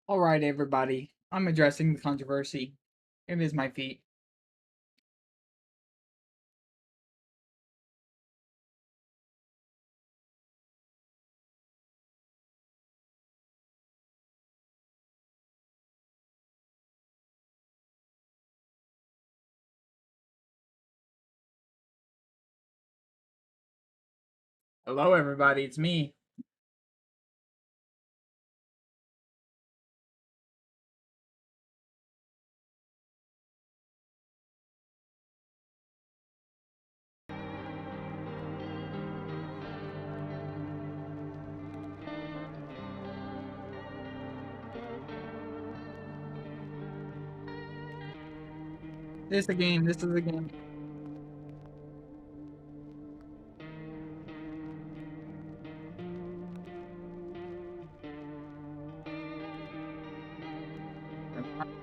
All right, everybody. I'm addressing the controversy. It is my feet. Hello, everybody. It's me. This is a game. This is a game.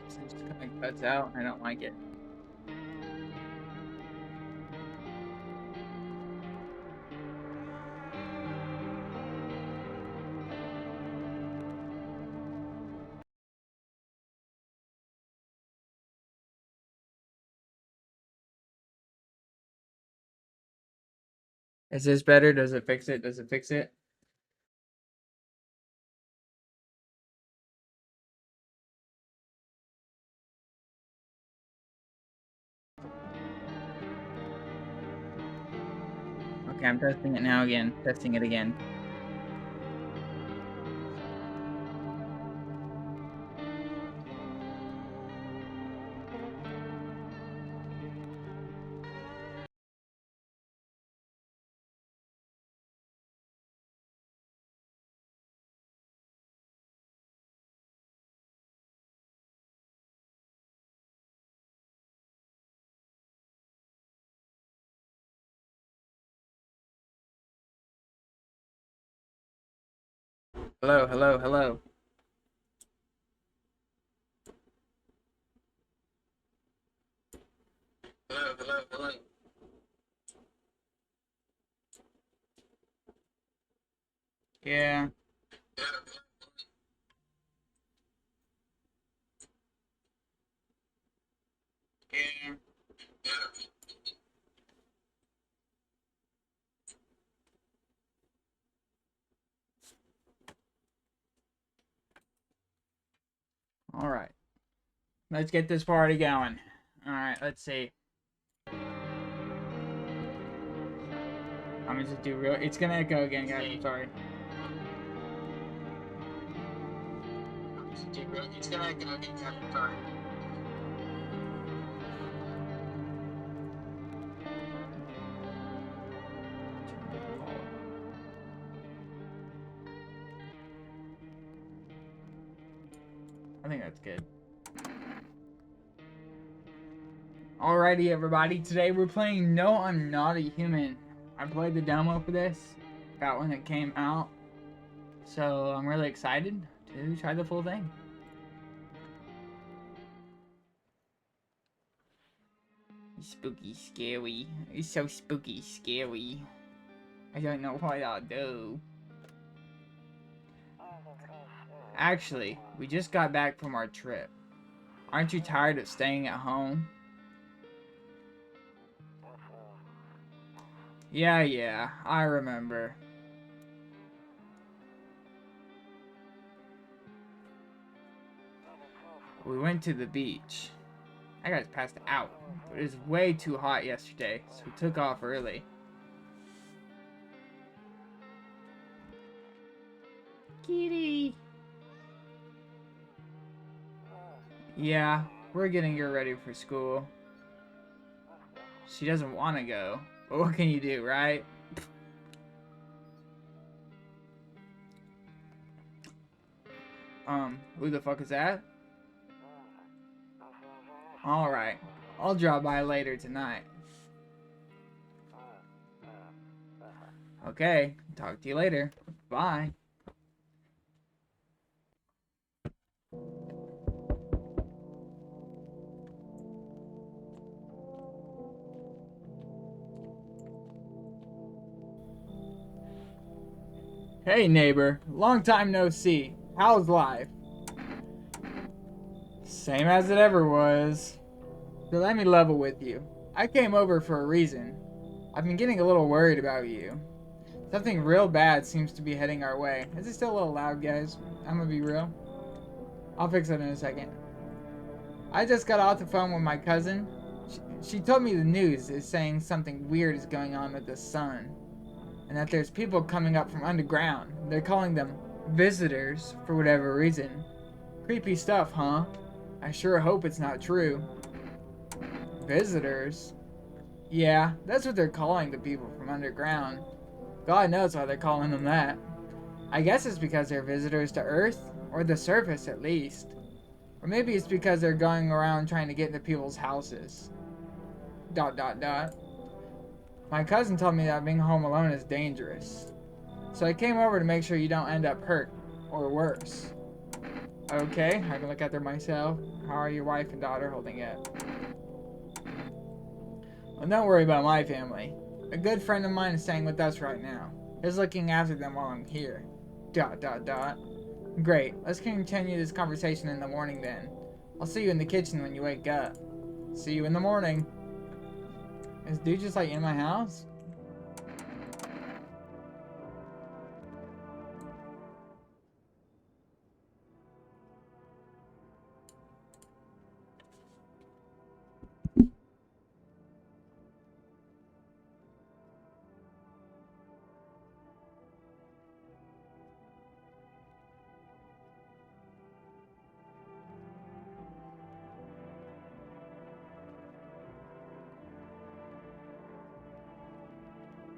This just kind of cuts out. I don't like it. Is this better? Does it fix it? Does it fix it? Okay, I'm testing it now again. Testing it again. Hello, hello, hello. Hello, hello, hello. Yeah. Yeah. All right. Let's get this party going. All right. Let's see. I'm gonna just do real. It's gonna echo again, guys. I'm sorry. It's gonna echo again, guys. I'm sorry. I think that's good. Alrighty, everybody. Today we're playing No, I'm Not a Human. I played the demo for this about when it came out, so I'm really excited to try the full thing. Spooky, scary. It's so spooky, scary. I don't know what I'll do. Actually, we just got back from our trip. Aren't you tired of staying at home? Yeah, I remember. We went to the beach. I got passed out, but it was way too hot yesterday, so we took off early. Kitty! Yeah, we're getting her ready for school. She doesn't want to go, but what can you do, right? Who the fuck is that? Alright, I'll drop by later tonight. Okay, talk to you later. Bye. Hey neighbor, long time no see. How's life? Same as it ever was. So let me level with you. I came over for a reason. I've been getting a little worried about you. Something real bad seems to be heading our way. Is it still a little loud, guys? I'm gonna be real. I'll fix it in a second. I just got off the phone with my cousin. She told me the news is saying something weird is going on with the sun. And that there's people coming up from underground. They're calling them visitors for whatever reason. Creepy stuff, huh? I sure hope it's not true. Visitors? Yeah, that's what they're calling the people from underground. God knows why they're calling them that. I guess it's because they're visitors to Earth, or the surface at least. Or maybe it's because they're going around trying to get into people's houses. ... My cousin told me that being home alone is dangerous. So I came over to make sure you don't end up hurt, or worse. Okay, I can look at her myself. How are your wife and daughter holding up? Well, don't worry about my family. A good friend of mine is staying with us right now. He's looking after them while I'm here. ... Great, let's continue this conversation in the morning then. I'll see you in the kitchen when you wake up. See you in the morning. Is dude just like in my house?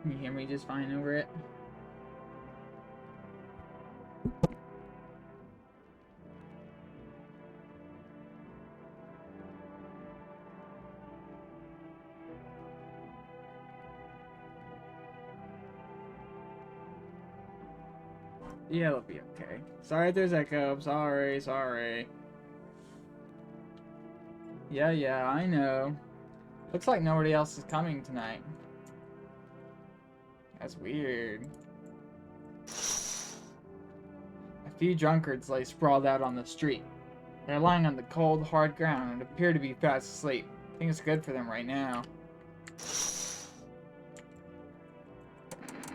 Can you hear me just fine over it? Yeah, it'll be okay. Sorry if there's echo. Sorry. Yeah, I know. Looks like nobody else is coming tonight. That's weird. A few drunkards lay sprawled out on the street. They're lying on the cold, hard ground and appear to be fast asleep. I think it's good for them right now.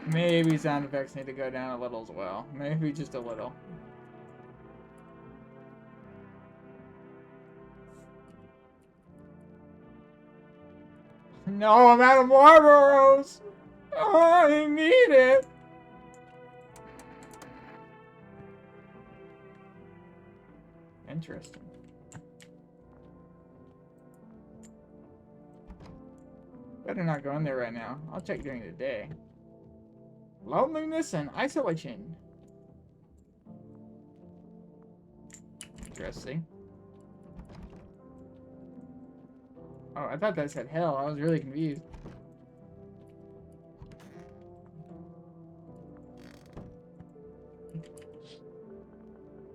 Maybe sound effects need to go down a little as well. Maybe just a little. No, I'm out of Marlboros! Oh, I need it! Interesting. Better not go in there right now. I'll check during the day. Loneliness and isolation. Interesting. Oh, I thought that said hell. I was really confused.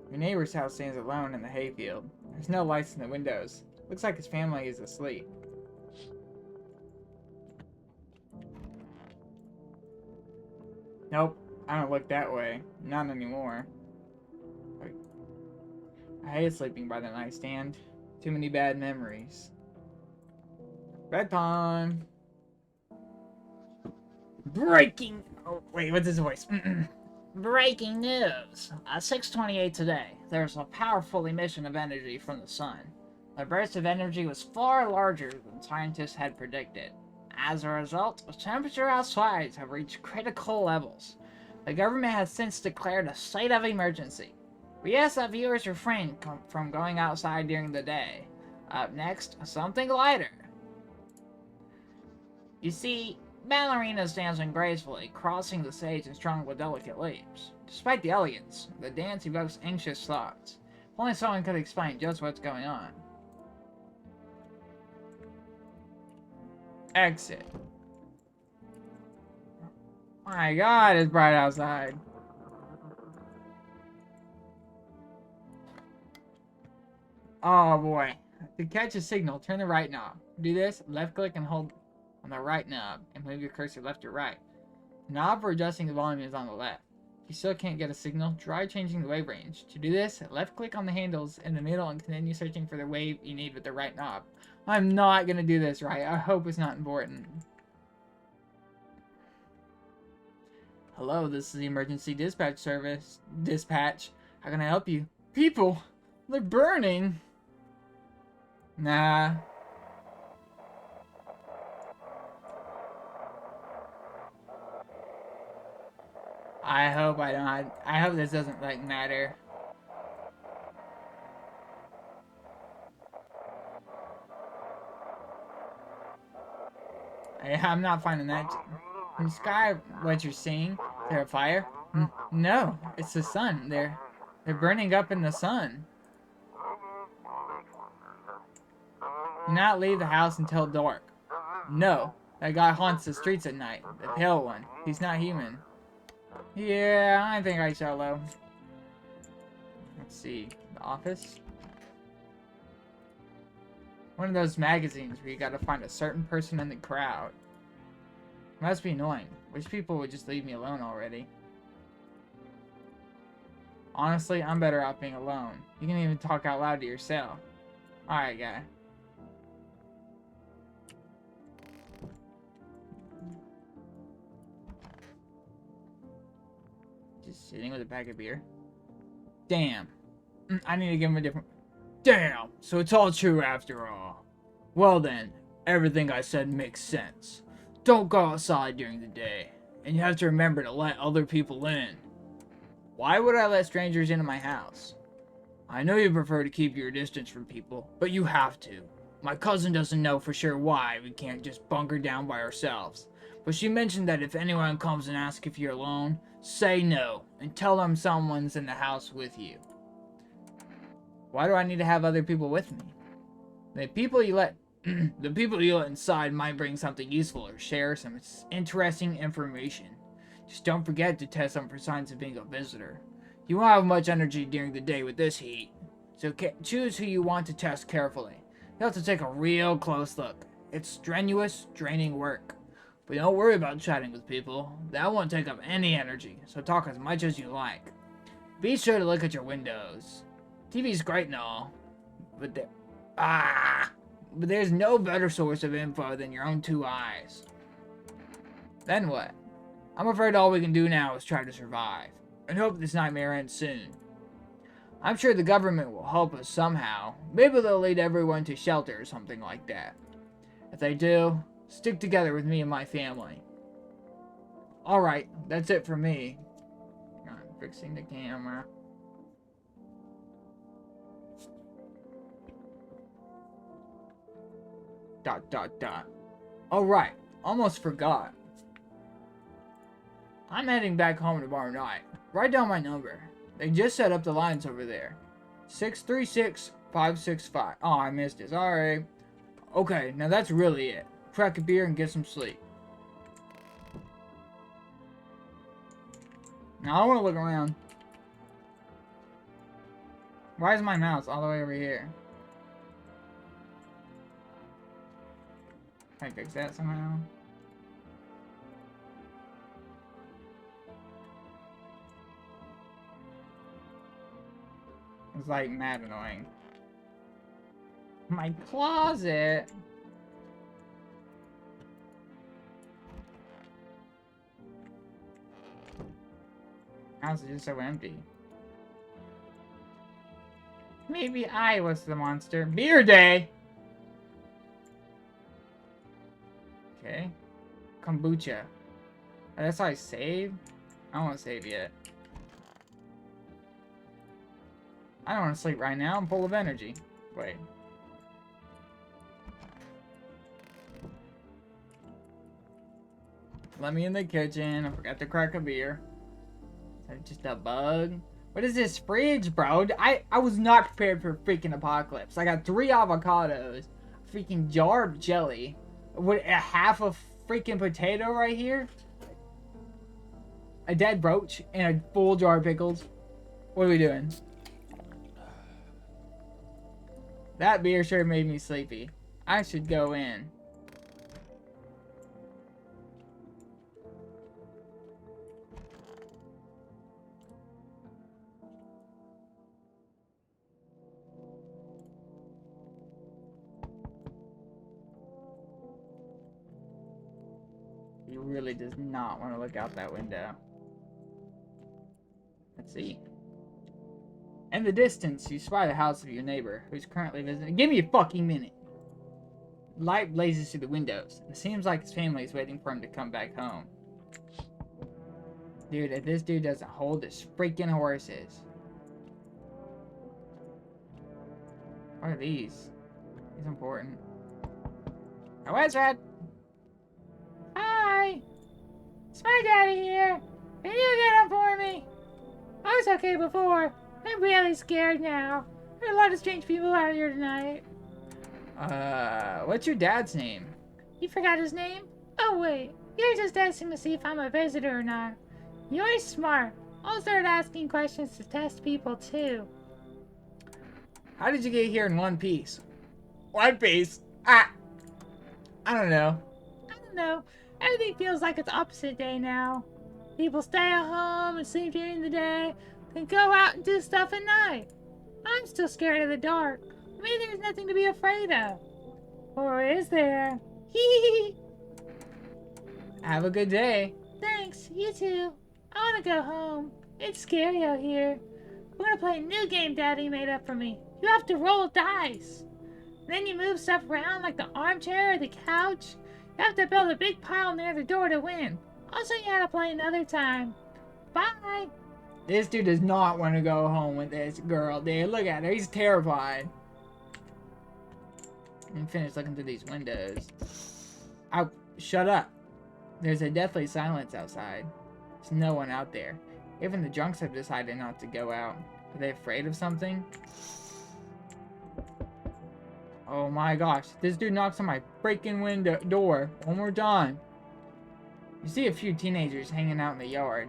Your neighbor's house stands alone in the hayfield. There's no lights in the windows. Looks like his family is asleep. Nope, I don't look that way. Not anymore. I hate sleeping by the nightstand. Too many bad memories. Bedtime! Breaking! Oh, wait, what's his voice? Breaking news! At 6:28 today, there's a powerful emission of energy from the sun. The burst of energy was far larger than scientists had predicted. As a result, the temperature outside have reached critical levels. The government has since declared a state of emergency. We ask that viewers refrain from going outside during the day. Up next, something lighter. You see, ballerinas dancing gracefully, crossing the stage and strung with delicate leaps. Despite the elegance, the dance evokes anxious thoughts. If only someone could explain just what's going on. Exit. My God, it's bright outside. Oh boy. To catch a signal, turn the right knob. Do this, left click and hold on the right knob, and move your cursor left or right. The knob for adjusting the volume is on the left. If you still can't get a signal, try changing the wave range. To do this, left-click on the handles in the middle and continue searching for the wave you need with the right knob. I'm not gonna do this right. I hope it's not important. Hello, this is the emergency dispatch service. Dispatch. How can I help you? People! They're burning! Nah. I hope I don't. I hope this doesn't, like, matter. I'm not finding that. In the sky, what you're seeing? Is there a fire? No, it's the sun. They're burning up in the sun. Do not leave the house until dark. No, that guy haunts the streets at night. The pale one. He's not human. Yeah, I think I shall though. Let's see. The office? One of those magazines where you gotta find a certain person in the crowd. Must be annoying. Wish people would just leave me alone already. Honestly, I'm better off being alone. You can even talk out loud to yourself. Alright, guy. Just sitting with a bag of beer. Damn. I need to give him a different... Damn! So it's all true after all. Well then, everything I said makes sense. Don't go outside during the day. And you have to remember to let other people in. Why would I let strangers into my house? I know you prefer to keep your distance from people, but you have to. My cousin doesn't know for sure why we can't just bunker down by ourselves. But she mentioned that if anyone comes and asks if you're alone, say no, and tell them someone's in the house with you. Why do I need to have other people with me? The people you let inside might bring something useful or share some interesting information. Just don't forget to test them for signs of being a visitor. You won't have much energy during the day with this heat, so choose who you want to test carefully. You have to take a real close look. It's strenuous, draining work. But don't worry about chatting with people. That won't take up any energy, so talk as much as you like. Be sure to look at your windows. TV's great and all, but there's no better source of info than your own two eyes. Then what? I'm afraid all we can do now is try to survive, and hope this nightmare ends soon. I'm sure the government will help us somehow. Maybe they'll lead everyone to shelter or something like that. If they do, stick together with me and my family. Alright, that's it for me. I'm fixing the camera. ... Alright, almost forgot. I'm heading back home tomorrow night. Write down my number. They just set up the lines over there. 636-565. Oh, I missed it. Sorry. Okay, now that's really it. Crack a beer and get some sleep. Now I want to look around. Why is my mouse all the way over here? Can I fix that somehow? It's like mad annoying. My closet. House is just so empty. Maybe I was the monster. Beer day. Okay. Kombucha. That's how I save? I don't want to save yet. I don't want to sleep right now. I'm full of energy. Wait. Let me in the kitchen. I forgot to crack a beer. Is that just a bug? What is this fridge, bro? I was not prepared for a freaking apocalypse. I got 3 avocados, a freaking jar of jelly, what, a half a freaking potato right here, a dead roach, and a full jar of pickles. What are we doing? That beer sure made me sleepy. I should go in. really does not want to look out that window. Let's see. In the distance, you spy the house of your neighbor, who's currently visiting. Give me a fucking minute. Light blazes through the windows. It seems like his family is waiting for him to come back home. Dude, if this dude doesn't hold his freaking horses. What are these? He's important. Oh, Wizard! Hi! It's my daddy here! Can you get him for me? I was okay before. I'm really scared now. There are a lot of strange people out here tonight. What's your dad's name? You forgot his name? Oh, wait. You're just asking to see if I'm a visitor or not. You're smart. I'll start asking questions to test people, too. How did you get here in one piece? One Piece? I don't know. I don't know. Everything feels like it's opposite day now. People stay at home and sleep during the day, then go out and do stuff at night. I'm still scared of the dark. Maybe there's nothing to be afraid of. Or is there? Hee. Have a good day. Thanks, you too. I want to go home. It's scary out here. We're gonna play a new game Daddy made up for me. You have to roll dice. Then you move stuff around like the armchair or the couch. You have to build a big pile near the door to win. I'll show you how to play another time. Bye. This dude does not want to go home with this girl, dude. Look at her. He's terrified. And finish looking through these windows. Oh, shut up. There's a deathly silence outside. There's no one out there. Even the drunks have decided not to go out. Are they afraid of something? Oh my gosh. This dude knocks on my freaking door one more time. You see a few teenagers hanging out in the yard.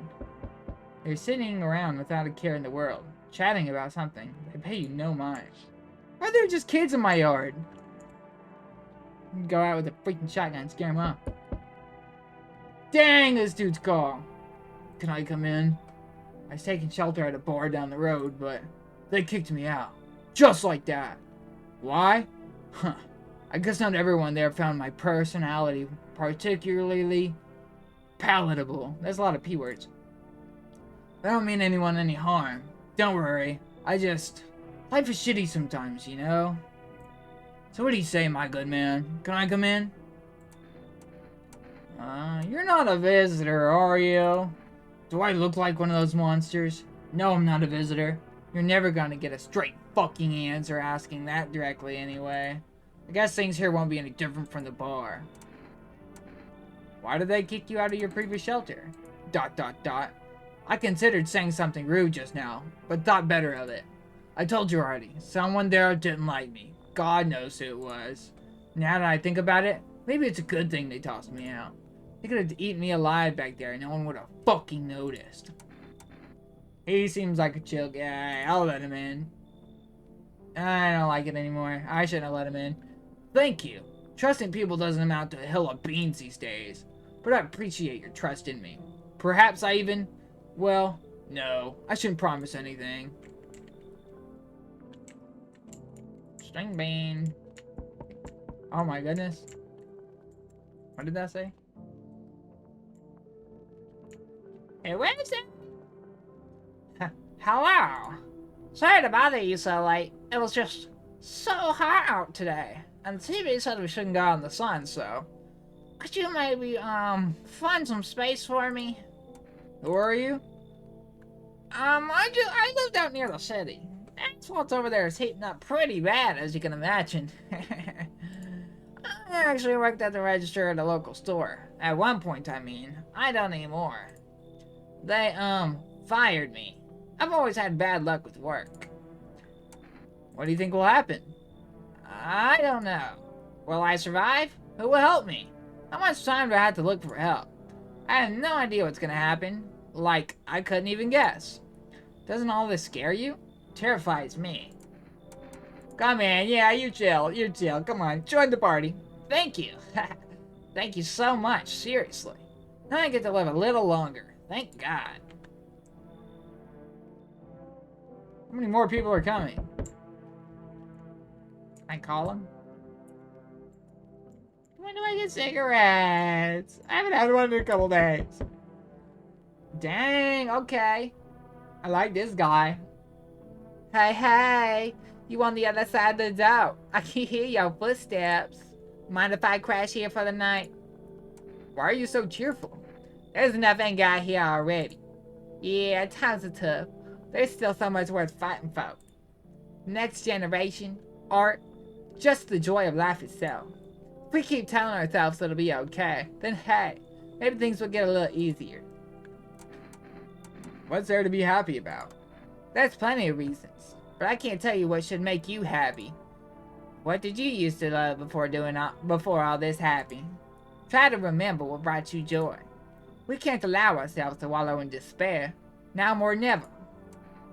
They're sitting around without a care in the world, chatting about something. They pay you no mind. Why are there just kids in my yard? You can go out with a freaking shotgun and scare them up. Dang, this dude's call. Can I come in? I was taking shelter at a bar down the road, but they kicked me out. Just like that. Why? Huh. I guess not everyone there found my personality particularly palatable. There's a lot of P words. I don't mean anyone any harm. Don't worry. Life is shitty sometimes, you know? So what do you say, my good man? Can I come in? You're not a visitor, are you? Do I look like one of those monsters? No, I'm not a visitor. You're never gonna get a straight fucking answer asking that directly anyway. I guess things here won't be any different from the bar. Why did they kick you out of your previous shelter? ... I considered saying something rude just now, but thought better of it. I told you already, someone there didn't like me. God knows who it was. Now that I think about it, maybe it's a good thing they tossed me out. They could have eaten me alive back there and no one would have fucking noticed. He seems like a chill guy. I'll let him in. I don't like it anymore. I shouldn't have let him in. Thank you. Trusting people doesn't amount to a hill of beans these days. But I appreciate your trust in me. Perhaps I even... Well, no. I shouldn't promise anything. String bean. Oh my goodness. What did that say? Hey, where is it? Hello. Sorry to bother you so late. It was just so hot out today. And the TV said we shouldn't go out in the sun, so... Could you maybe, find some space for me? Who are you? I lived out near the city. Asphalt's over there is heating up pretty bad, as you can imagine. I actually worked at the register at a local store. At one point, I mean. I don't anymore. They, fired me. I've always had bad luck with work. What do you think will happen? I don't know. Will I survive? Who will help me? How much time do I have to look for help? I have no idea what's gonna happen. Like, I couldn't even guess. Doesn't all this scare you? Terrifies me. Come in, yeah, you chill. Come on, join the party. Thank you. Thank you so much, seriously. Now I get to live a little longer. Thank God. How many more people are coming? Can I call them? Come When do I get cigarettes? I haven't had one in a couple days. Dang, okay. I like this guy. Hey, hey. You on the other side of the door. I can hear your footsteps. Mind if I crash here for the night? Why are you so cheerful? There's enough anger out here already. Yeah, times are tough. There's still so much worth fighting for. Next generation, art, just the joy of life itself. If we keep telling ourselves it'll be okay, then hey, maybe things will get a little easier. What's there to be happy about? There's plenty of reasons, but I can't tell you what should make you happy. What did you used to love before all this happened? Try to remember what brought you joy. We can't allow ourselves to wallow in despair, now more than ever.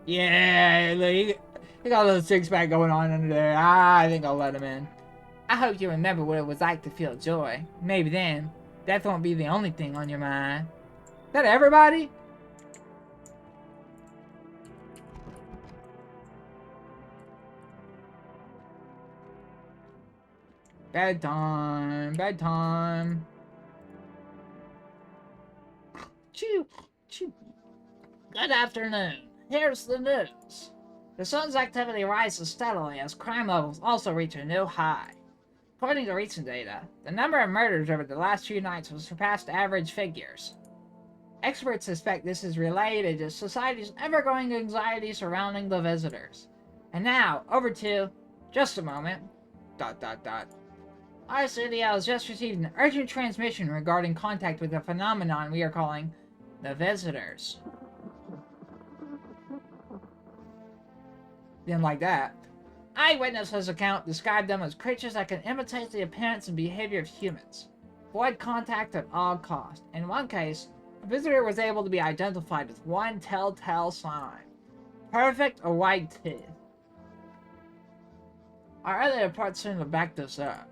Yeah, look, he got a little six-pack going on under there. I think I'll let him in. I hope you remember what it was like to feel joy. Maybe then, death won't be the only thing on your mind. Is that everybody? Bedtime, bedtime. Choo, choo. Good afternoon. Here's the news. The sun's activity rises steadily as crime levels also reach a new high. According to recent data, the number of murders over the last few nights has surpassed average figures. Experts suspect this is related to society's ever-growing anxiety surrounding the visitors. And now, over to... just a moment. ... Our studio has just received an urgent transmission regarding contact with a phenomenon we are calling the visitors. Didn't like that. Eyewitnesses' account described them as creatures that can imitate the appearance and behavior of humans. Avoid contact at all costs. In one case, a visitor was able to be identified with one telltale sign. Perfect or white teeth. Our other reports seem to back this up.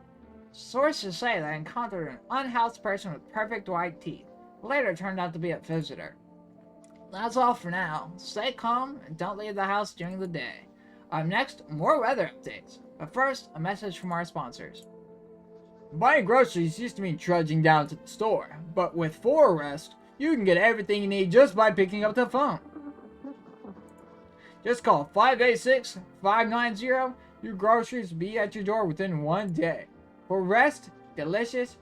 Sources say they encountered an unhoused person with perfect white teeth. Later turned out to be a visitor. That's all for now. Stay calm and don't leave the house during the day. Up next, more weather updates. But first, a message from our sponsors. Buying groceries used to mean trudging down to the store, but with 4Rest, you can get everything you need just by picking up the phone. Just call 586-590. Your groceries will be at your door within 1 day. For rest, delicious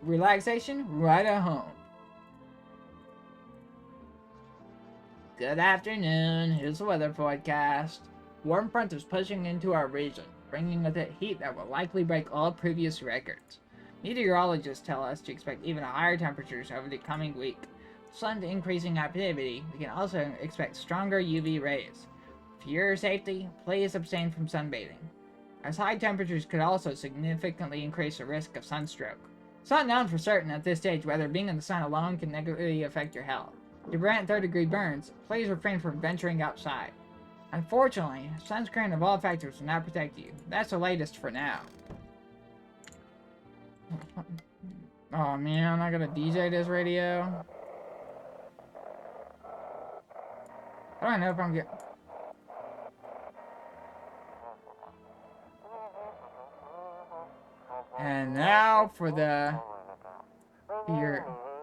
relaxation right at home. Good afternoon. Here's the weather forecast. Warm front is pushing into our region, bringing with it heat that will likely break all previous records. Meteorologists tell us to expect even higher temperatures over the coming week. Sun's increasing activity, we can also expect stronger UV rays. For your safety, please abstain from sunbathing, as high temperatures could also significantly increase the risk of sunstroke. It's not known for certain at this stage whether being in the sun alone can negatively affect your health. If you grant third-degree burns, please refrain from venturing outside. Unfortunately, sunscreen of all factors will not protect you. That's the latest for now. Oh man, I gotta DJ this radio. How do I know if I'm getting... And now for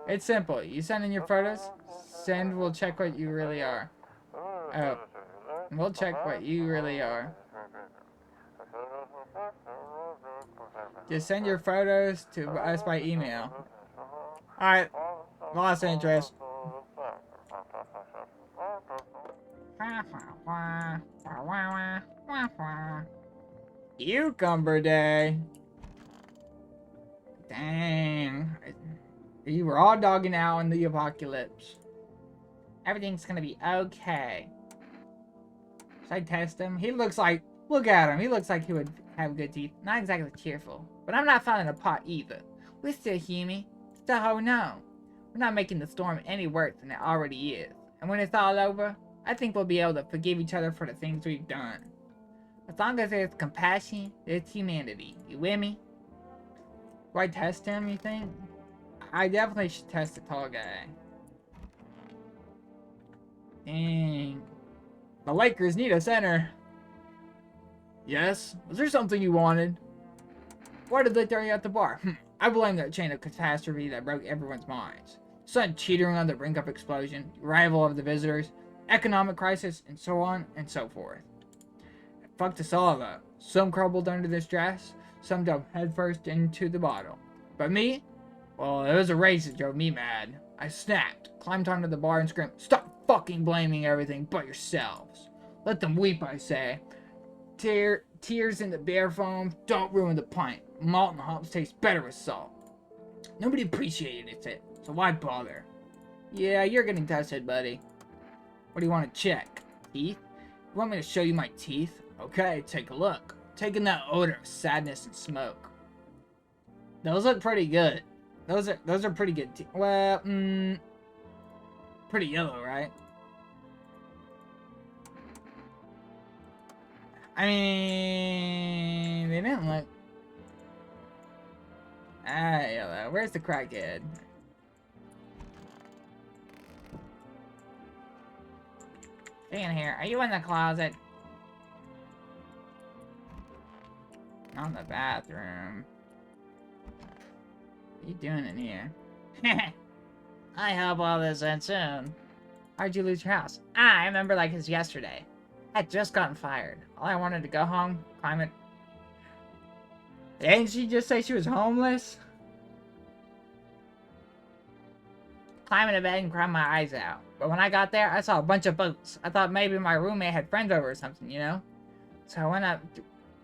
it's simple. You send in your photos, send will check what you really are. Oh, we'll check what you really are. Just send your photos to us by email. Alright, lost interest. Cucumber Day. Dang. You were all dogging out in the apocalypse. Everything's gonna be okay. Should I test him? He looks like... Look at him. He looks like he would have good teeth. Not exactly cheerful, but I'm not falling apart either. We're still human. Still holding on. We're not making the storm any worse than it already is. And when it's all over, I think we'll be able to forgive each other for the things we've done. As long as there's compassion, there's humanity. You with me? Do I test him, you think? I definitely should test the tall guy. Dang. The Lakers need a center. Yes? Was there something you wanted? Why did they throw you at the bar? I blame that chain of catastrophe that broke everyone's minds. Sun teetering on the brink of explosion, arrival of the visitors, economic crisis, and so on and so forth. It fucked us all up. Some crumbled under the stress, some dove headfirst into the bottle. But me? Well, it was a race that drove me mad. I snapped, climbed onto the bar and screamed, "Stop fucking blaming everything but yourselves. Let them weep, I say. Tears in the beer foam don't ruin the pint. Malt and hops taste better with salt." Nobody appreciated it, so why bother? Yeah, you're getting tested, buddy. What do you want to check? Teeth? You want me to show you my teeth? Okay, take a look. Taking that odor of sadness and smoke. Those look pretty good. Those are pretty good teeth. Well, pretty yellow, right? I mean, they didn't look. Yellow. Where's the crackhead? In here. Are you in the closet? Not in the bathroom. What are you doing in here? I hope all this ends soon. How'd you lose your house? I remember like it's yesterday. I'd just gotten fired. All I wanted to go home, climb it. Didn't she just say she was homeless? Climb into bed and cry my eyes out. But when I got there, I saw a bunch of boats. I thought maybe my roommate had friends over or something, you know? So I went up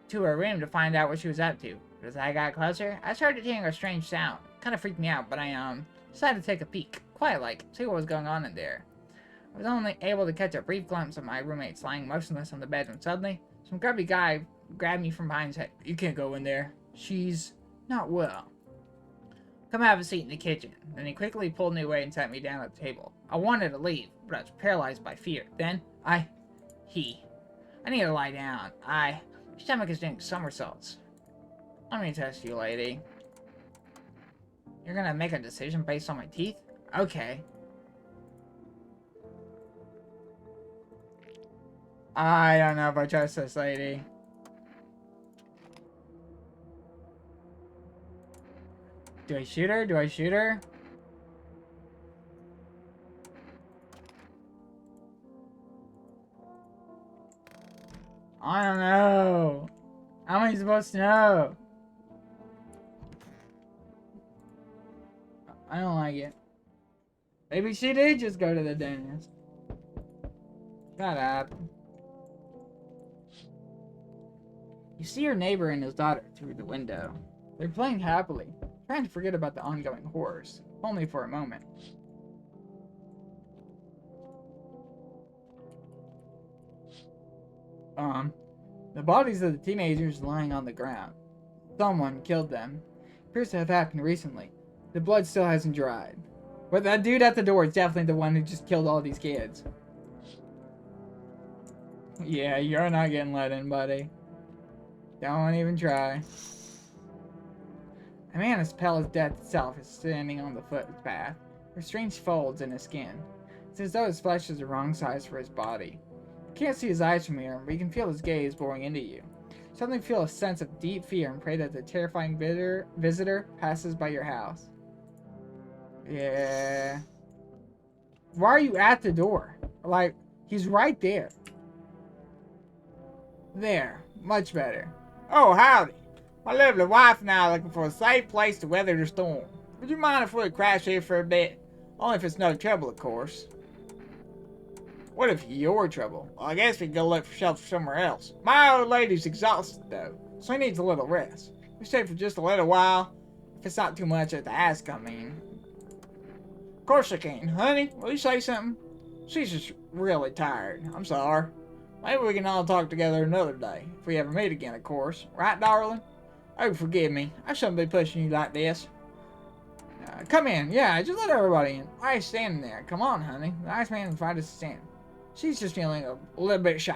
to her room to find out what she was up to. But as I got closer, I started hearing a strange sound. Kind of freaked me out, but I decided to take a peek. Quiet like, see what was going on in there. I was only able to catch a brief glimpse of my roommates lying motionless on the bed when suddenly, some grubby guy grabbed me from behind his head. "You can't go in there. She's not well. Come have a seat in the kitchen." Then he quickly pulled me away and sat me down at the table. I wanted to leave, but I was paralyzed by fear. Then, I need to lie down. My stomach is doing somersaults. Let me test you, lady. You're gonna make a decision based on my teeth? Okay. I don't know if I trust this lady. Do I shoot her? Do I shoot her? I don't know. How am I supposed to know? I don't like it. Maybe she did just go to the dentist. Shut up. You see your neighbor and his daughter through the window. They're playing happily, trying to forget about the ongoing horrors, only for a moment. The bodies of the teenagers lying on the ground. Someone killed them. Appears to have happened recently. The blood still hasn't dried. But that dude at the door is definitely the one who just killed all these kids. Yeah, you're not getting let in, buddy. Don't even try. A man as pale as death itself is standing on the footpath. There's strange folds in his skin. It's as though his flesh is the wrong size for his body. You can't see his eyes from here, but you can feel his gaze boring into you. Suddenly feel a sense of deep fear and pray that the terrifying visitor passes by your house. Yeah. Why are you at the door? Like, he's right there. There. Much better. Oh, howdy. My lovely wife and I are looking for a safe place to weather the storm. Would you mind if we crash here for a bit? Only if it's no trouble, of course. What if you're trouble? Well, I guess we can go look for shelter somewhere else. My old lady's exhausted, though, so he needs a little rest. We stay for just a little while. If it's not too much to ask, I mean. Of course I can. Honey, will you say something? She's just really tired. I'm sorry. Maybe we can all talk together another day. If we ever meet again, of course. Right, darling? Oh, forgive me. I shouldn't be pushing you like this. Come in. Yeah, just let everybody in. Why are you standing there? Come on, honey. The nice man invited us to stand. She's just feeling a little bit shy.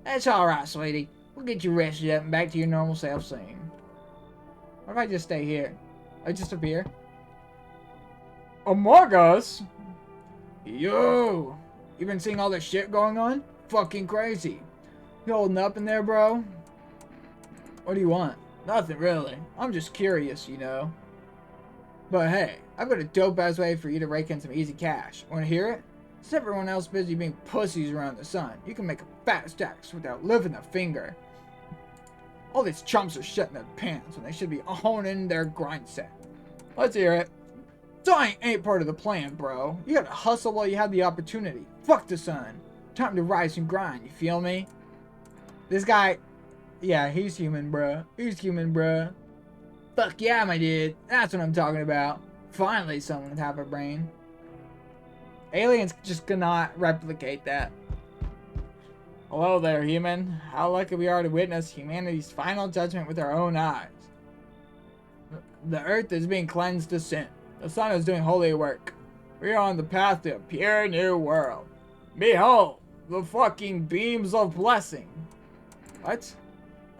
That's alright, sweetie. We'll get you rested up and back to your normal self soon. What if I just stay here? I just appear? Among Us? Yo! You been seeing all this shit going on? Fucking crazy. You holding up in there, bro? What do you want? Nothing really. I'm just curious, you know. But hey, I've got a dope-ass way for you to rake in some easy cash. Wanna hear it? Since everyone else busy being pussies around the sun, you can make a fat stacks without lifting a finger. All these chumps are shutting their pants when they should be honing their grind set. Let's hear it. Dying ain't part of the plan, bro. You gotta hustle while you have the opportunity. Fuck the sun. Time to rise and grind, you feel me? This guy, yeah, he's human, bruh. He's human, bruh. Fuck yeah, my dude. That's what I'm talking about. Finally, someone with half a brain. Aliens just cannot replicate that. Hello there, human. How lucky we are to witness humanity's final judgment with our own eyes. The earth is being cleansed of sin. The sun is doing holy work. We are on the path to a pure new world. Behold, the fucking beams of blessing. What?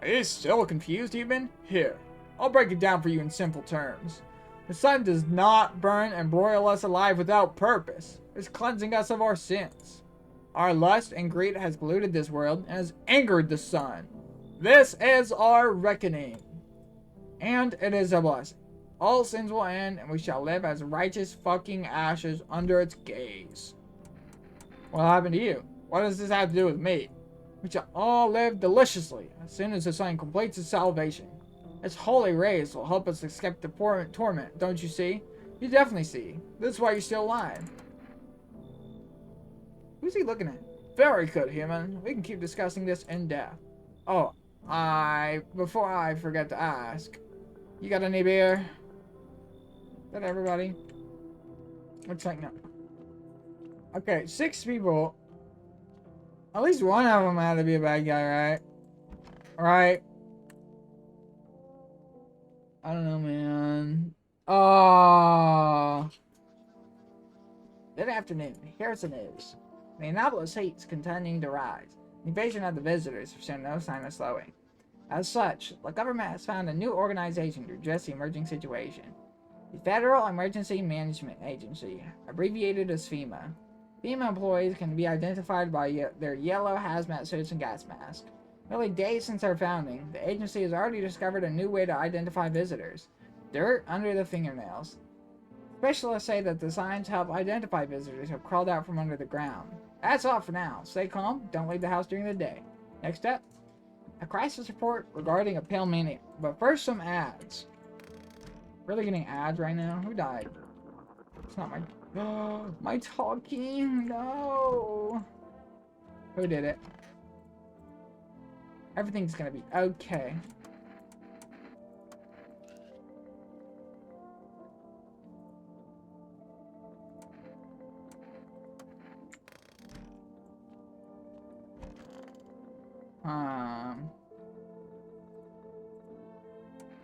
Are you still confused, human? Here, I'll break it down for you in simple terms. The sun does not burn and broil us alive without purpose. It's cleansing us of our sins. Our lust and greed has polluted this world and has angered the sun. This is our reckoning. And it is a blessing. All sins will end and we shall live as righteous fucking ashes under its gaze. What happened to you? What does this have to do with me? We shall all live deliciously as soon as the sun completes its salvation. Its holy rays will help us escape the torment, don't you see? You definitely see. This is why you're still alive. Who's he looking at? Very good, human. We can keep discussing this in depth. Oh, before I forget to ask, you got any beer? Is that everybody? Looks like no. Okay, 6 people. At least one of them had to be a bad guy, right? Right? I don't know, man. Oh. Good afternoon. Here's the news. The anomalous heat's continuing to rise. The invasion of the visitors have shown no sign of slowing. As such, the government has found a new organization to address the emerging situation. The Federal Emergency Management Agency, abbreviated as FEMA. FEMA employees can be identified by their yellow hazmat suits and gas masks. Only days since our founding, the agency has already discovered a new way to identify visitors. Dirt under the fingernails. Specialists say that the signs help identify visitors who have crawled out from under the ground. That's all for now. Stay calm, don't leave the house during the day. Next up, a crisis report regarding a pale maniac. But first, some ads. Really getting ads right now? Who died? It's not my... my talking? No! Who did it? Everything's gonna be okay.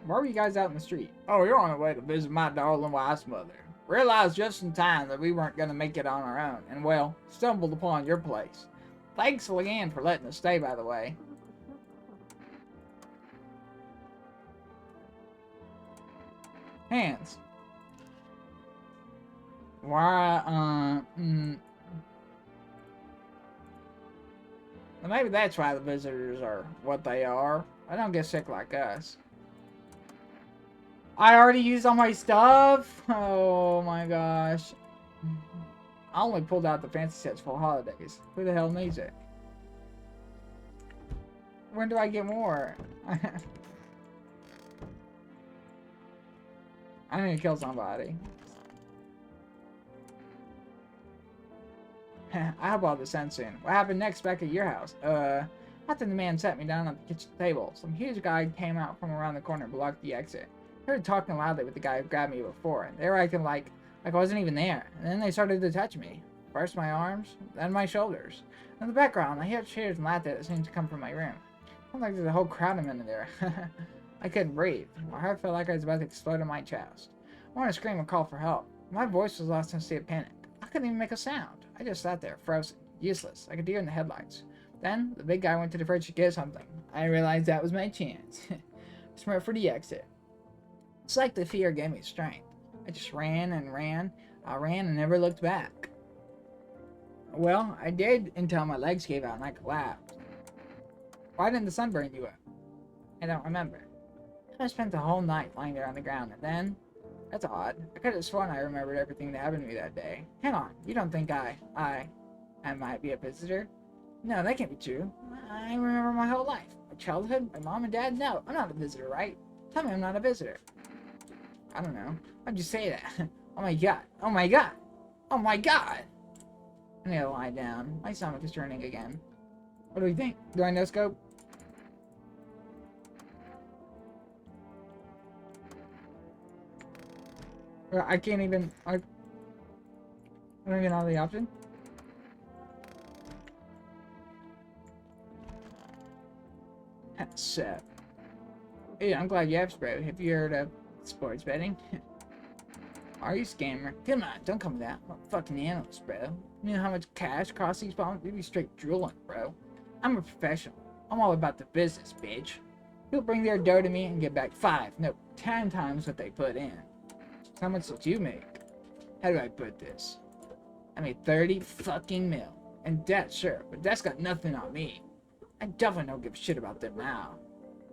Why were you guys out in the street? Oh, you're on the way to visit my darling wife's mother. Realized just in time that we weren't gonna make it on our own, and well, stumbled upon your place. Thanks again for letting us stay, by the way. Hands. Why, well, maybe that's why the visitors are what they are. They don't get sick like us. I already used all my stuff? Oh my gosh. I only pulled out the fancy sets for holidays. Who the hell needs it? When do I get more? I need to kill somebody. I have all the sense in. What happened next back at your house? After the man sat me down at the kitchen table, some huge guy came out from around the corner and blocked the exit. I heard talking loudly with the guy who grabbed me before, and they were acting like I wasn't even there. And then they started to touch me. First my arms, then my shoulders. In the background, I heard cheers and laughter that seemed to come from my room. Sounds like there's a whole crowd of men in there. I couldn't breathe. My heart felt like I was about to explode in my chest. I wanted to scream and call for help. My voice was lost in a state of panic. I couldn't even make a sound. I just sat there, frozen, useless, like a deer in the headlights. Then, the big guy went to the fridge to get something. I realized that was my chance. Smart for the exit. It's like the fear gave me strength. I just ran and ran. I ran and never looked back. Well, I did until my legs gave out and I collapsed. Why didn't the sun burn you up? I don't remember. I spent the whole night lying there on the ground, and then... That's odd. I could have sworn I remembered everything that happened to me that day. Hang on, you don't think I might be a visitor? No, that can't be true. I remember my whole life. My childhood, my mom and dad. No, I'm not a visitor, right? Tell me I'm not a visitor. I don't know. Why'd you say that? Oh my god. Oh my god. Oh my god. I need to lie down. My stomach is turning again. What do we think? Do I no scope? I can't even... I don't even have the option. So... Hey, I'm glad you have spray. Have you heard of sports betting? Are you scammer? Come on, don't come with that. I'm a fucking analyst, bro. You know how much cash costs these bombs? You'd be straight drooling, bro. I'm a professional. I'm all about the business, bitch. People bring their dough to me and get back 5, no, 10 times what they put in. How much did you make? How do I put this? I made 30 fucking mil. And debt, sure, but that's got nothing on me. I definitely don't give a shit about them now.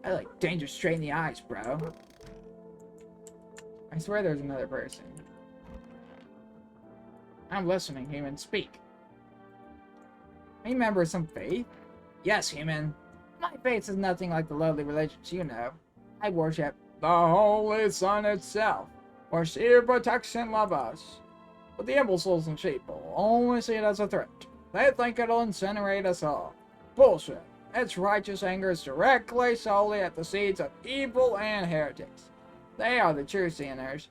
I like danger straight in the eyes, bro. I swear there's another person. I'm listening, human. Speak. Are you a member of some faith? Yes, human. My faith is nothing like the lowly religions you know. I worship the Holy Sun itself, for sheer protection love us. But the imbeciles and sheeple only see it as a threat. They think it'll incinerate us all. Bullshit. Its righteous anger is directly solely at the seeds of evil and heretics. They are the true sinners.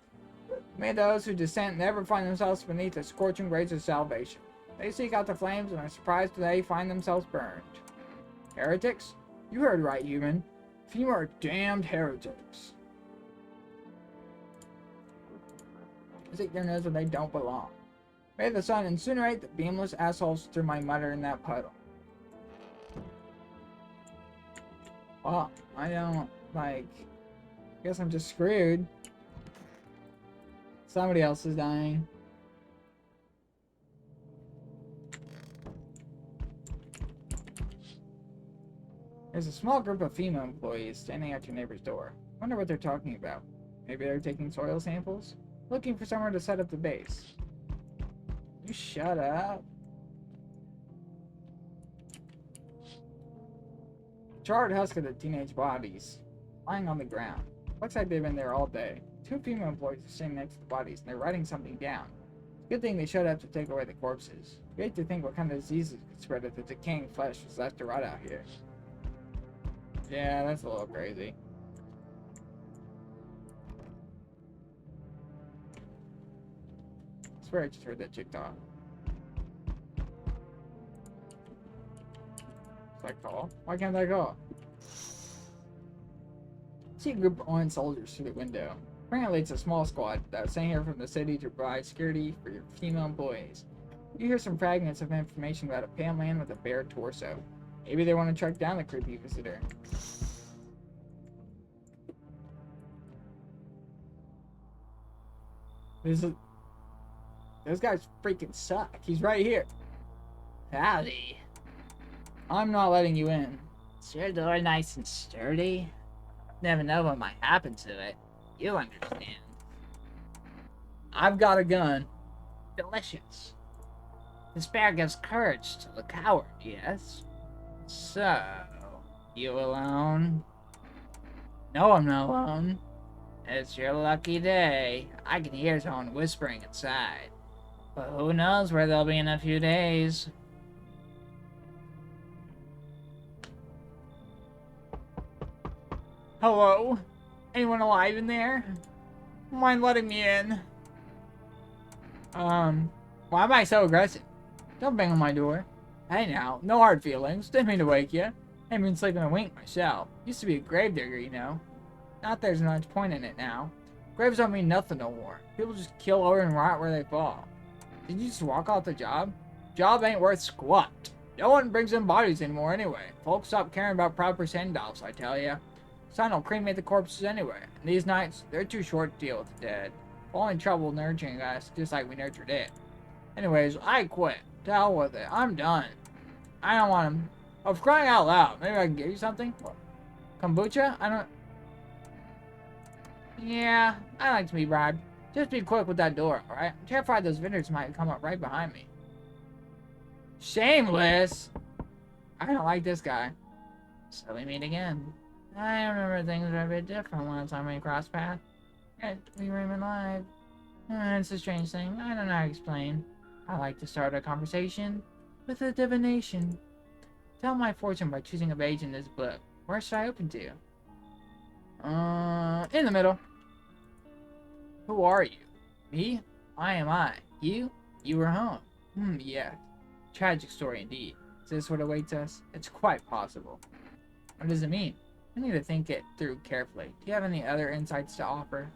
May those who dissent never find themselves beneath the scorching rays of salvation. They seek out the flames and are surprised when they find themselves burned. Heretics? You heard right, human. You are damned heretics. Stick their nose where they don't belong. May the sun incinerate the beamless assholes through my mutter in that puddle. Well, I don't, like... guess I'm just screwed. Somebody else is dying. There's a small group of female employees standing at your neighbor's door. Wonder what they're talking about. Maybe they're taking soil samples? Looking for somewhere to set up the base. You shut up. Charred husk of the teenage bodies, lying on the ground. Looks like they've been there all day. 2 female employees are sitting next to the bodies, and they're writing something down. Good thing they showed up to take away the corpses. Great to think what kind of diseases could spread if the decaying flesh was left to rot out here. Yeah, that's a little crazy. I swear I just heard that chick talk. Should I call? Why can't I call? See a group of armed soldiers through the window. Apparently it's a small squad that was sent here from the city to provide security for your female employees. You hear some fragments of information about a pale man with a bare torso. Maybe they want to track down the creepy visitor. Those guys freaking suck. He's right here. Howdy. I'm not letting you in. Is your door nice and sturdy? Never know what might happen to it. You understand. I've got a gun. Delicious. Despair gives courage to the coward, yes? So, you alone? No, I'm not alone. It's your lucky day. I can hear someone whispering inside. But who knows where they'll be in a few days. Hello? Anyone alive in there? Mind letting me in? Why am I so aggressive? Don't bang on my door. Hey now, no hard feelings. Didn't mean to wake you. Ain't been sleeping a wink myself. Used to be a gravedigger, you know. Not there's much point in it now. Graves don't mean nothing no more. People just kill over and rot where they fall. Did you just walk off the job? Job ain't worth squat. No one brings in bodies anymore anyway. Folks stop caring about proper send-offs, I tell ya. Sun will cremate the corpses anyway. And these nights, they're too short to deal with the dead. All in trouble nurturing us, just like we nurtured it. Anyways, I quit. To hell with it. I'm done. I don't want him. Oh, for crying out loud. Maybe I can get you something? What? Kombucha? I don't... Yeah, I like to be bribed. Just be quick with that door, alright? I'm terrified those vendors might come up right behind me. Shameless! I don't like this guy. So we meet again. I remember things were a bit different last time we crossed paths. We were even live. It's a strange thing. I don't know how to explain. I like to start a conversation with a divination. Tell my fortune by choosing a page in this book. Where should I open to? In the middle. Who are you? Me? I am I. You? You were home. Yeah. Tragic story indeed. Is this what awaits us? It's quite possible. What does it mean? I need to think it through carefully. Do you have any other insights to offer?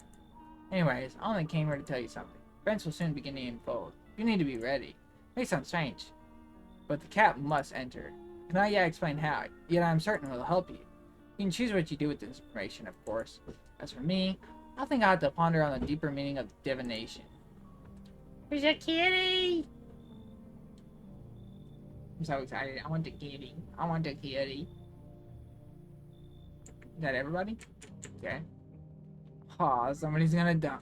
Anyways, I only came here to tell you something. Events will soon begin to unfold. You need to be ready. May sound strange, but the cat must enter. Cannot yet explain how, yet I am certain it will help you. You can choose what you do with this information, of course. As for me, I think I have to ponder on the deeper meaning of divination. There's a kitty! I'm so excited. I want the kitty. I want the kitty. Is that everybody? Okay. Aw, somebody's gonna die.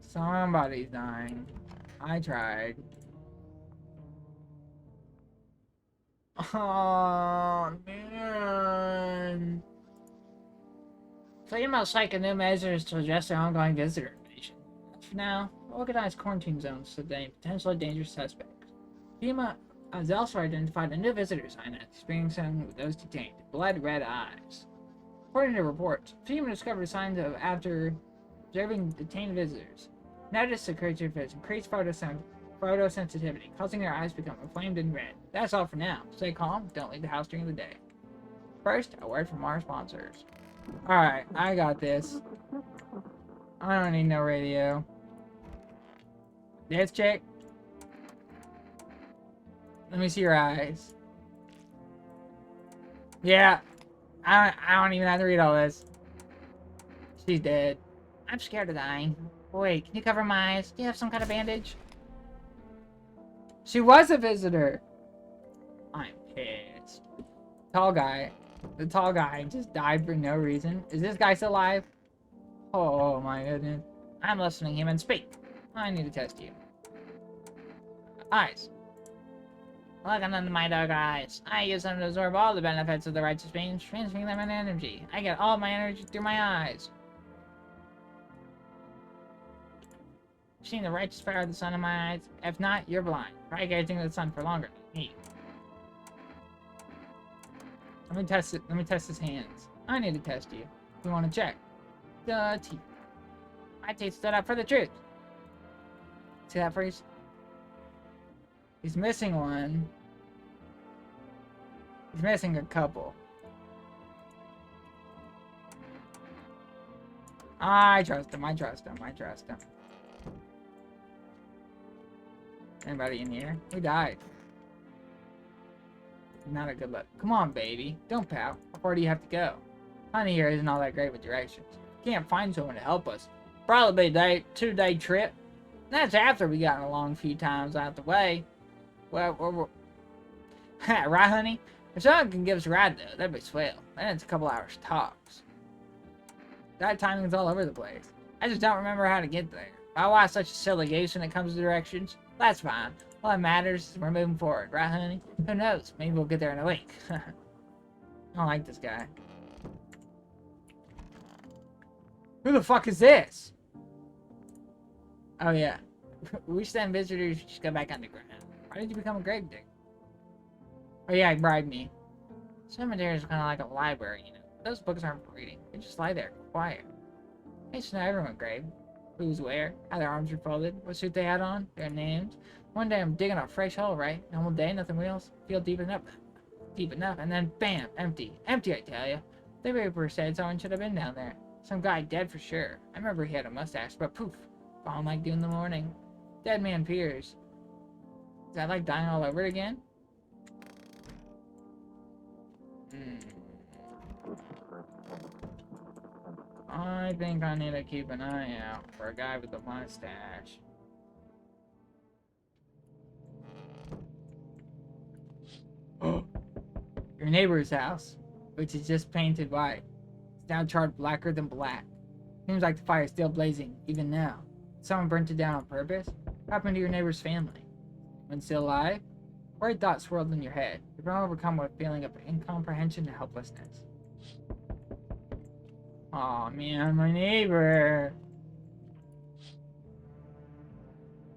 Somebody's dying. I tried. Oh, man. So you must like a new measures to address their ongoing visitor invasion. For now, organized quarantine zones to the potentially dangerous suspects. FEMA has also identified a new visitor sign as experiencing with those detained. Blood red eyes. According to reports, FEMA discovered signs of after observing detained visitors. Notice the creature has increased photosensitivity, causing their eyes to become inflamed and red. That's all for now. Stay calm, don't leave the house during the day. First, a word from our sponsors. Alright, I got this. I don't need no radio. This chick. Let me see your eyes. Yeah. I don't even have to read all this. She's dead. I'm scared of dying. Wait, can you cover my eyes? Do you have some kind of bandage? She was a visitor. I'm pissed. Tall guy. The tall guy just died for no reason. Is this guy still alive? Oh my goodness. I'm listening, human. Speak. I need to test you. Eyes. Look into my dark eyes. I use them to absorb all the benefits of the righteous beings, transferring them into energy. I get all my energy through my eyes. Seen the righteous power of the sun in my eyes? If not, you're blind. Try gazing at the sun for longer than me. Let me test it. Let me test his hands. I need to test you. We want to check. The teeth. My teeth stood up for the truth. See that freeze? He's missing one. He's missing a couple. I trust him. I trust him. I trust him. Anybody in here? Who died? Not a good look. Come on, baby. Don't pout. How far do you have to go? Honey here isn't all that great with directions. Can't find someone to help us. Probably a 2-day trip. That's after we gotten along a few times out the way. Well, right, honey? If someone can give us a ride, though, that'd be swell. Then it's a couple hours tops. That timing's all over the place. I just don't remember how to get there. I watch such a silly goose when it comes to directions. That's fine. All that matters is we're moving forward, right, honey? Who knows? Maybe we'll get there in a week. I don't like this guy. Who the fuck is this? Oh, yeah. We send visitors, just go back underground. Why did you become a gravedigger? Oh, yeah, he bribed me. Cemetery is kind of like a library, you know. Those books aren't for reading. They just lie there, quiet. I used to know everyone grave. Who's where, how their arms were folded, what suit they had on, their names. One day I'm digging a fresh hole, right? Normal day, nothing else. Feel deep enough, and then bam, empty. Empty, I tell you. The paper said someone should have been down there. Some guy dead for sure. I remember he had a mustache, but poof, gone like 2 in the morning. Dead man Piers. Is that like dying all over again? I think I need to keep an eye out for a guy with a mustache. Oh, Your neighbor's house, which is just painted white, is now charred blacker than black. Seems like the fire is still blazing, even now. Someone burnt it down on purpose? What happened to your neighbor's family? When still alive? Worried thoughts swirled in your head. You've been overcome with a feeling of incomprehension and helplessness. Aw, man, my neighbor.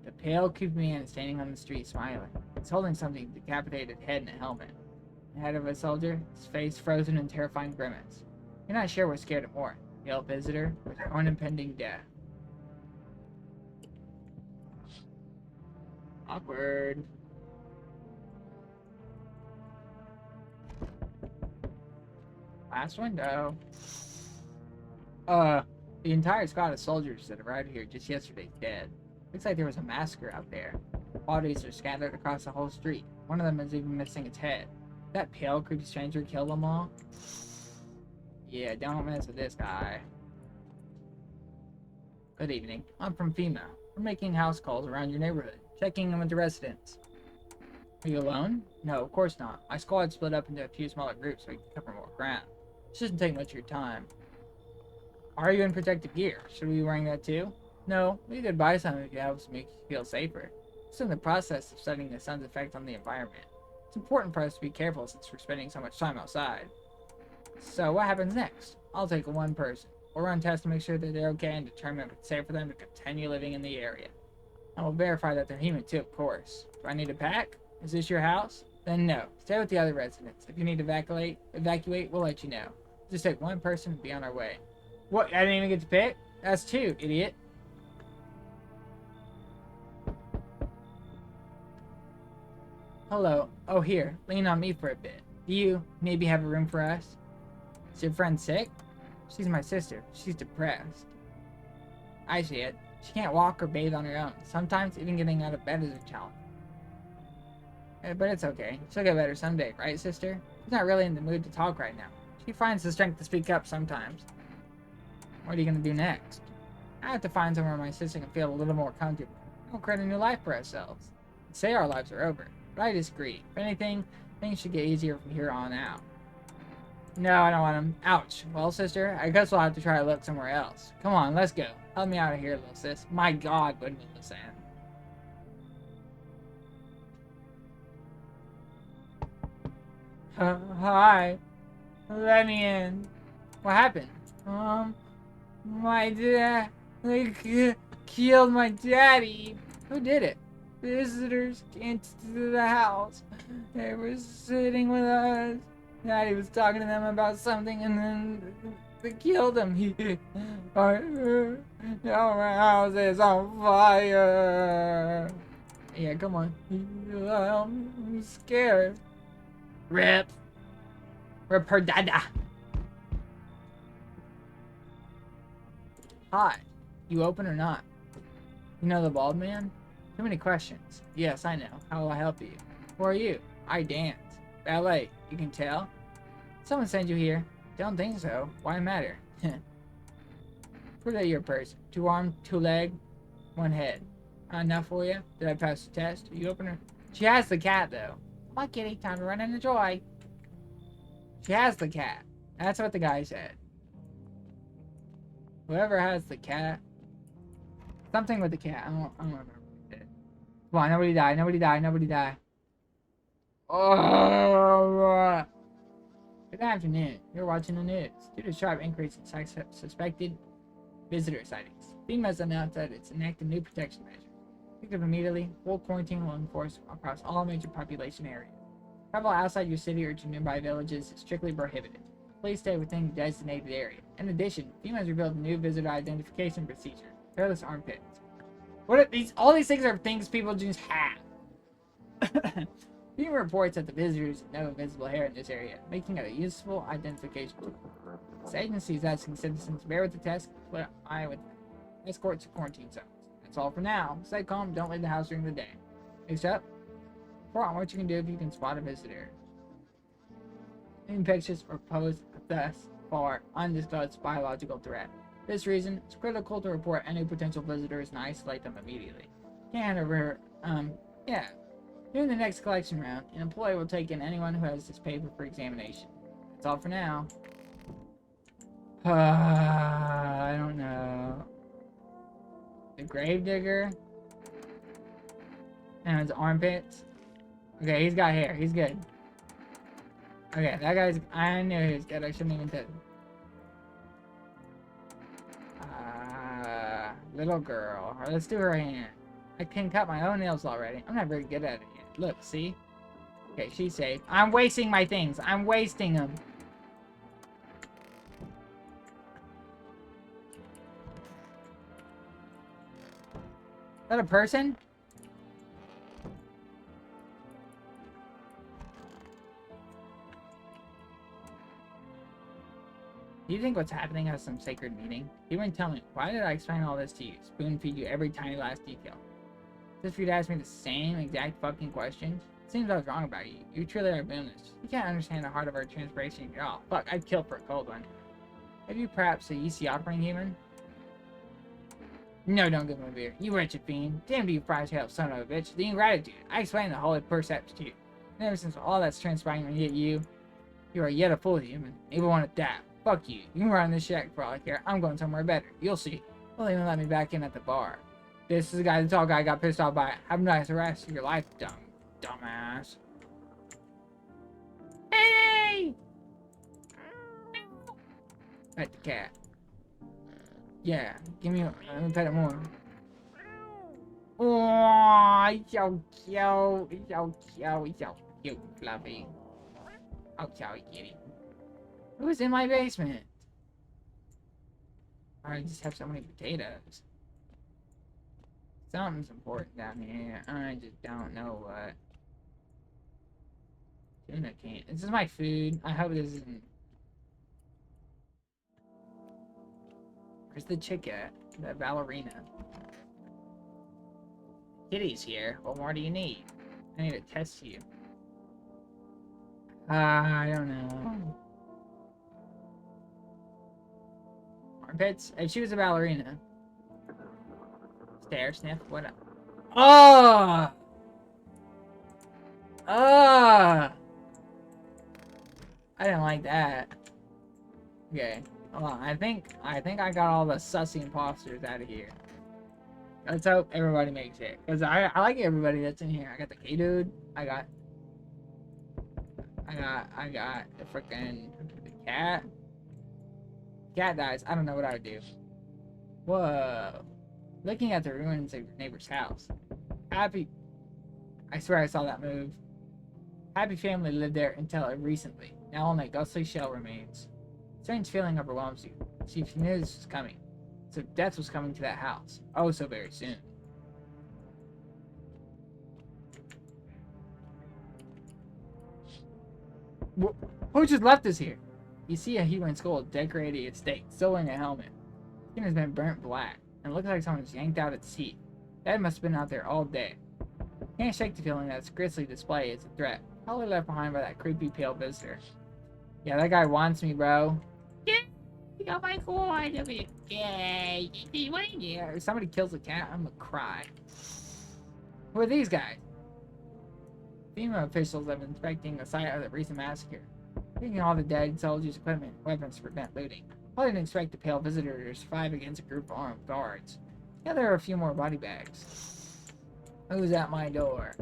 The pale, creepy man is standing on the street, smiling. He's holding something decapitated head and a helmet. The head of a soldier, his face frozen in terrifying grimace. You're not sure what scared him more, the old visitor, or his own impending death. Awkward. Last window. The entire squad of soldiers that arrived here just yesterday is dead. Looks like there was a massacre out there. Bodies are scattered across the whole street. One of them is even missing its head. That pale, creepy stranger killed them all? Yeah, don't mess with this guy. Good evening. I'm from FEMA. We're making house calls around your neighborhood, checking in with the residents. Are you alone? No, of course not. My squad split up into a few smaller groups so we can cover more ground. This doesn't take much of your time. Are you in protective gear? Should we be wearing that too? No, we could buy some if it helps make you feel safer. It's in the process of studying the sun's effect on the environment. It's important for us to be careful since we're spending so much time outside. So what happens next? I'll take one person. We'll run tests to make sure that they're okay and determine if it's safe for them to continue living in the area. And we'll verify that they're human too, of course. Do I need a pack? Is this your house? Then no. Stay with the other residents. If you need to evacuate, we'll let you know. Just take one person and be on our way. What? I didn't even get to pick? That's two, idiot. Hello. Oh, here. Lean on me for a bit. Do you maybe have a room for us? Is your friend sick? She's my sister. She's depressed. I see it. She can't walk or bathe on her own. Sometimes even getting out of bed is a challenge. But it's okay. She'll get better someday, right, sister? She's not really in the mood to talk right now. She finds the strength to speak up sometimes. What are you going to do next? I have to find somewhere my sister can feel a little more comfortable. We'll create a new life for ourselves. Say our lives are over, but I disagree. If anything, things should get easier from here on out. No, I don't want him. Ouch. Well, sister, I guess we'll have to try to look somewhere else. Come on, let's go. Help me out of here, little sis. My God, wouldn't you listen? Hi. Let me in. What happened? My dad... They killed my daddy. Who did it? Visitors came to the house. They were sitting with us. Daddy was talking to them about something and then they killed him. Now my house is on fire. Yeah, come on. I'm scared. Rip her dada. Hi. You open or not? You know the bald man? Too many questions. Yes, I know. How will I help you? Who are you? I dance. Ballet. You can tell? Someone sent you here. Don't think so. Why matter? Prove that you're a person. 2 arms, 2 legs, 1 head. Not enough for you? Did I pass the test? You open her? She has the cat, though. Come on, kitty. Time to run and enjoy. She has the cat. That's what the guy said. Whoever has the cat. Something with the cat. I don't remember what it did. Come on, nobody die. Nobody die. Nobody die. Oh. Good afternoon. You're watching the news. Due to a sharp increase in suspected visitor sightings, FEMA has announced that it's enacted new protection measures. Effective immediately, full quarantine will enforce across all major population areas. Travel outside your city or to nearby villages is strictly prohibited. Please stay within the designated area. In addition, FEMA has revealed a new visitor identification procedure. Hairless armpits. What are these? All these things are things people just have. FEMA reports that the visitors have no invisible hair in this area, making it a useful identification tool. This agency is asking citizens to bear with the test, put an eye with escorts to quarantine zones. That's all for now. Stay calm, don't leave the house during the day. Next up, report on what you can do if you can spot a visitor. Infectious or pose thus far undisclosed biological threat. For this reason, it's critical to report any potential visitors and isolate them immediately. Can't over, You During the next collection round, an employee will take in anyone who has this paper for examination. That's all for now. I don't know. The gravedigger. And his armpits. Okay, he's got hair. He's good. Okay, that guy's... I knew he was good. I shouldn't even tell. Little girl. Alright, let's do her hand. I can cut my own nails already. I'm not very good at it yet. Look, see? Okay, she's safe. I'm wasting my things. I'm wasting them. Is that a person? Do you think what's happening has some sacred meaning? You wouldn't tell me. Why did I explain all this to you? Spoon feed you every tiny last detail. Just for you to ask me the same exact fucking questions? It seems I was wrong about you. You truly are boneless. You can't understand the heart of our transpiration at all. Fuck, I'd kill for a cold one. Have you perhaps a yeasty offering human? No, don't give him a beer. You wretched fiend. Damn, do you fries hell, son of a bitch. The ingratitude. I explained the holy percepts to you. And ever since all that's transpiring and yet you are yet a full human. Even want to die. Fuck you. You can run this shack for all I care. I'm going somewhere better. You'll see. They'll even let me back in at the bar. This is the guy, the tall guy, got pissed off by it. Have a nice rest of your life, dumbass. Hey! Pet the cat. Yeah, give me let me pet it more. Oh, so cute. So cute, fluffy. Oh, sorry, kitty. Who's in my basement? I just have so many potatoes. Something's important down here. I just don't know what. Tuna can. This is my food. I hope this isn't. Where's the chick at? The ballerina. Kitty's here. What more do you need? I need to test you. I don't know. Armpits? If she was a ballerina. Stare, sniff, what up? Oh! I didn't like that. Okay. Hold on. I think I got all the sussy imposters out of here. Let's hope everybody makes it. Because I like everybody that's in here. I got the K-Dude. I got the freaking cat. Cat dies. I don't know what I would do. Whoa. Looking at the ruins of your neighbor's house. Happy. I swear I saw that move. Happy family lived there until recently. Now only a ghostly shell remains. Strange feeling overwhelms you. She knew this was coming. So death was coming to that house. Oh, so very soon. Who just left us here? You see a human skull decorated its stake, still wearing a helmet. Skin has been burnt black, and it looks like someone's yanked out its teeth. That must have been out there all day. Can't shake the feeling that its grisly display is a threat. Probably left behind by that creepy pale visitor. Yeah, that guy wants me, bro. Yeah, oh my god, yay. If somebody kills a cat, I'm gonna cry. Who are these guys? FEMA officials have been inspecting the site of the recent massacre. Taking all the dead soldiers' equipment and weapons to prevent looting. Probably didn't expect the pale visitor to survive against a group of armed guards. Yeah, there are a few more body bags. Who's at my door?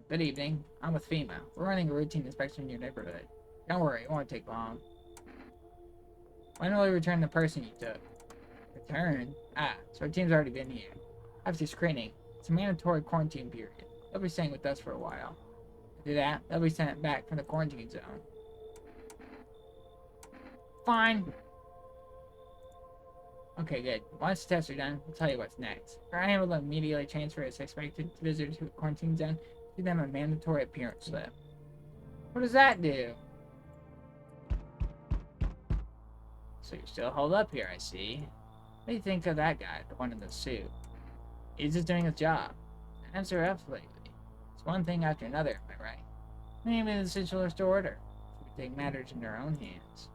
Good evening. I'm with FEMA. We're running a routine inspection in your neighborhood. Don't worry, it won't take long. When will we return the person you took? Return? Ah, so our team's already been here. After screening, it's a mandatory quarantine period. They'll be staying with us for a while. After that, they'll be sent back from the quarantine zone. Fine. Okay, good. Once the tests are done, we'll tell you what's next. We're able to immediately transfer a suspected visitor to a quarantine zone. Give them a mandatory appearance slip. What does that do? So you're still holed up here, I see. What do you think of that guy, the one in the suit? He's just doing his job. Answer up lately. It's one thing after another, am I right? Maybe the situation to order. We take matters in our own hands.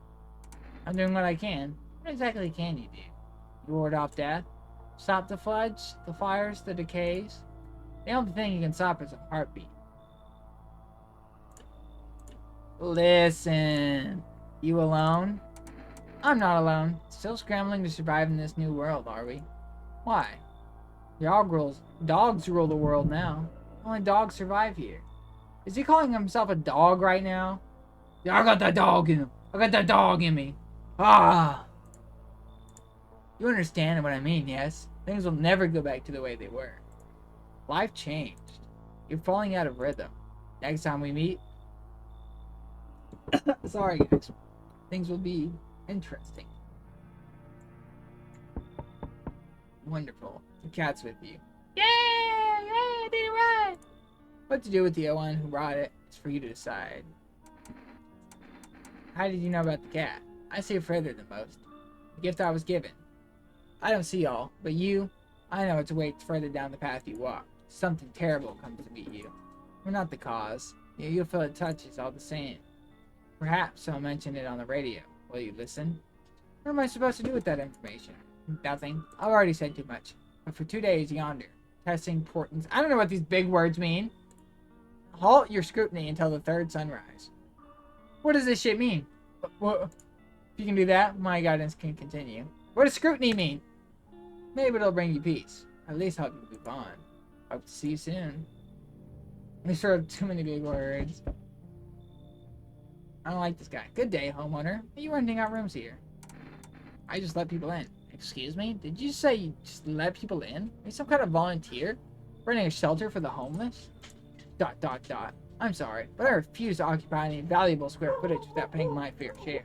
I'm doing what I can. What exactly can you do? You ward off death? Stop the floods, the fires, the decays? The only thing you can stop is a heartbeat. Listen. You alone? I'm not alone. Still scrambling to survive in this new world, are we? Why? Dogs rule the world now. Only dogs survive here. Is he calling himself a dog right now? Yeah, I got that dog in him. I got that dog in me. Ah! You understand what I mean, yes? Things will never go back to the way they were. Life changed. You're falling out of rhythm. Next time we meet... Sorry, guys. Things will be interesting. Wonderful. The cat's with you. Yay! Yay! I did it right! What to do with the one who brought it is for you to decide. How did you know about the cat? I see further than most. The gift I was given. I don't see all, but you, I know it's waits further down the path you walk. Something terrible comes to meet you. We're not the cause. You'll feel it touches all the same. Perhaps someone mentioned it on the radio. Will you listen? What am I supposed to do with that information? Nothing. I've already said too much. But for 2 days yonder, testing portents. I don't know what these big words mean. Halt your scrutiny until the third sunrise. What does this shit mean? What? If you can do that, my guidance can continue. What does scrutiny mean? Maybe it'll bring you peace. At least help you move on. Hope to see you soon. These are too many big words. I don't like this guy. Good day, homeowner. Are you renting out rooms here? I just let people in. Excuse me? Did you say you just let people in? Are you some kind of volunteer? Running a shelter for the homeless? ... I'm sorry, but I refuse to occupy any valuable square footage without paying my fair share.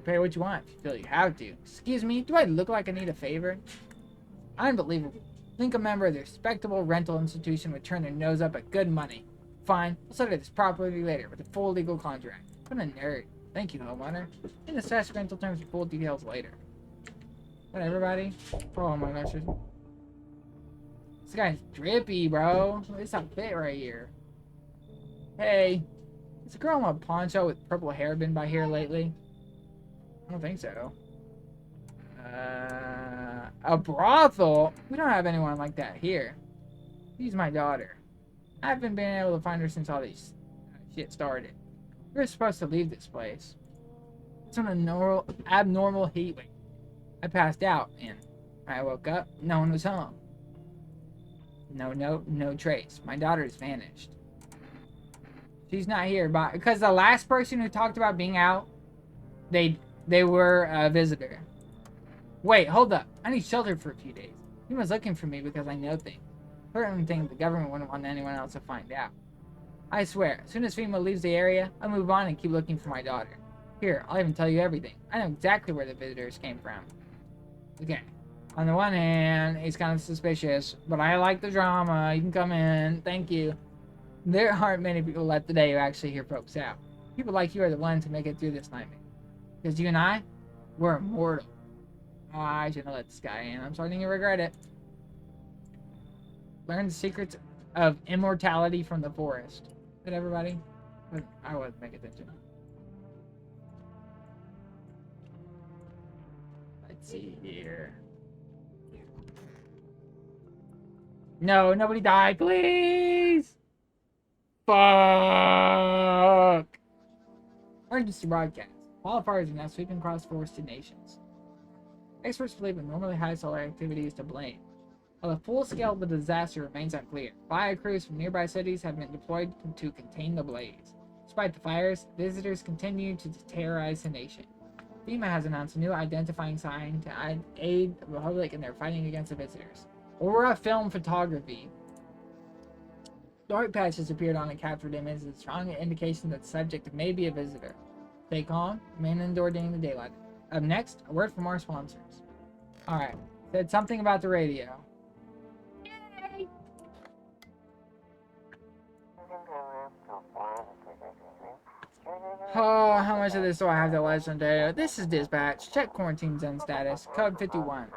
Pay what you want if you feel you have to. Excuse me, do I look like I need a favor? Unbelievable. Think a member of the respectable rental institution would turn their nose up at good money. Fine, we'll settle this properly later with a full legal contract. What a nerd. Thank you, homeowner. And assess rental terms with full details later. What, everybody? Oh my gosh. This guy's drippy, bro. It's a fit right here. Hey, is a girl in a poncho with purple hair been by here lately? I don't think so. A brothel? We don't have anyone like that here. She's my daughter. I haven't been able to find her since all these shit started. We were supposed to leave this place. It's on a abnormal heat wave. I passed out, and when I woke up, no one was home. No note, no trace. My daughter's vanished. She's not here, but because the last person who talked about being out, they were a visitor. Wait, hold up. I need shelter for a few days. He was looking for me because I know things. Certain things the government wouldn't want anyone else to find out. I swear, as soon as FEMA leaves the area, I'll move on and keep looking for my daughter. Here, I'll even tell you everything. I know exactly where the visitors came from. Okay. On the one hand, he's kind of suspicious, but I like the drama. You can come in. Thank you. There aren't many people left today who actually hear folks out. People like you are the ones who make it through this nightmare. Because you and I, we're immortal. Oh, I shouldn't have let this guy in. I'm starting to regret it. Learn the secrets of immortality from the forest. Did everybody? I wasn't paying attention. Let's see here. No, nobody died, please! Fuck! Emergency broadcast. Wildfires are now sweeping across forested nations. Experts believe that normally high solar activity is to blame. While the full scale of the disaster remains unclear, fire crews from nearby cities have been deployed to contain the blaze. Despite the fires, visitors continue to terrorize the nation. FEMA has announced a new identifying sign to aid the public in their fighting against the visitors. Aura Film Photography. Dark patches appeared on a captured image as a strong indication that the subject may be a visitor. Stay calm, remain indoors during the daylight. Up next, a word from our sponsors. Alright, said something about the radio. Yay! Oh, how much of this do I have to legendary? This is dispatch. Check quarantine zone status. Code 51.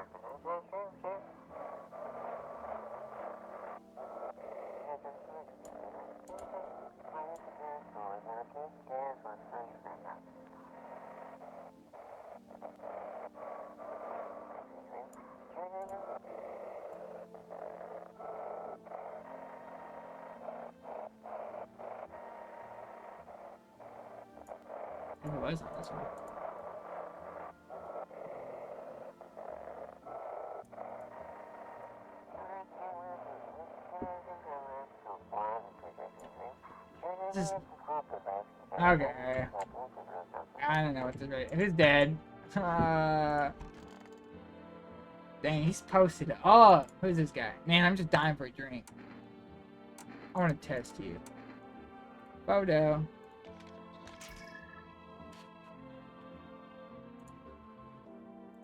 It was on this one. Okay. I don't know what to do. Who's dead? Dang, he's posted. Oh, who's this guy? Man, I'm just dying for a drink. I want to test you. Photo.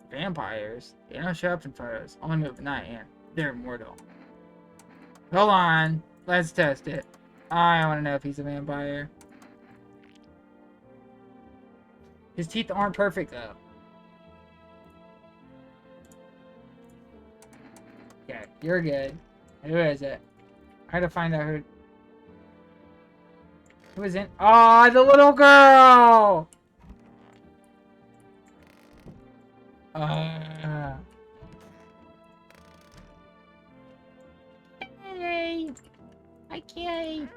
Vampires? They don't show up in photos. Only move at night, and they're immortal. Hold on. Let's test it. I want to know if he's a vampire. His teeth aren't perfect, though. Okay, you're good. Who is it? I had to find out who is in. Oh, the little girl! Hey! Hi, kitty!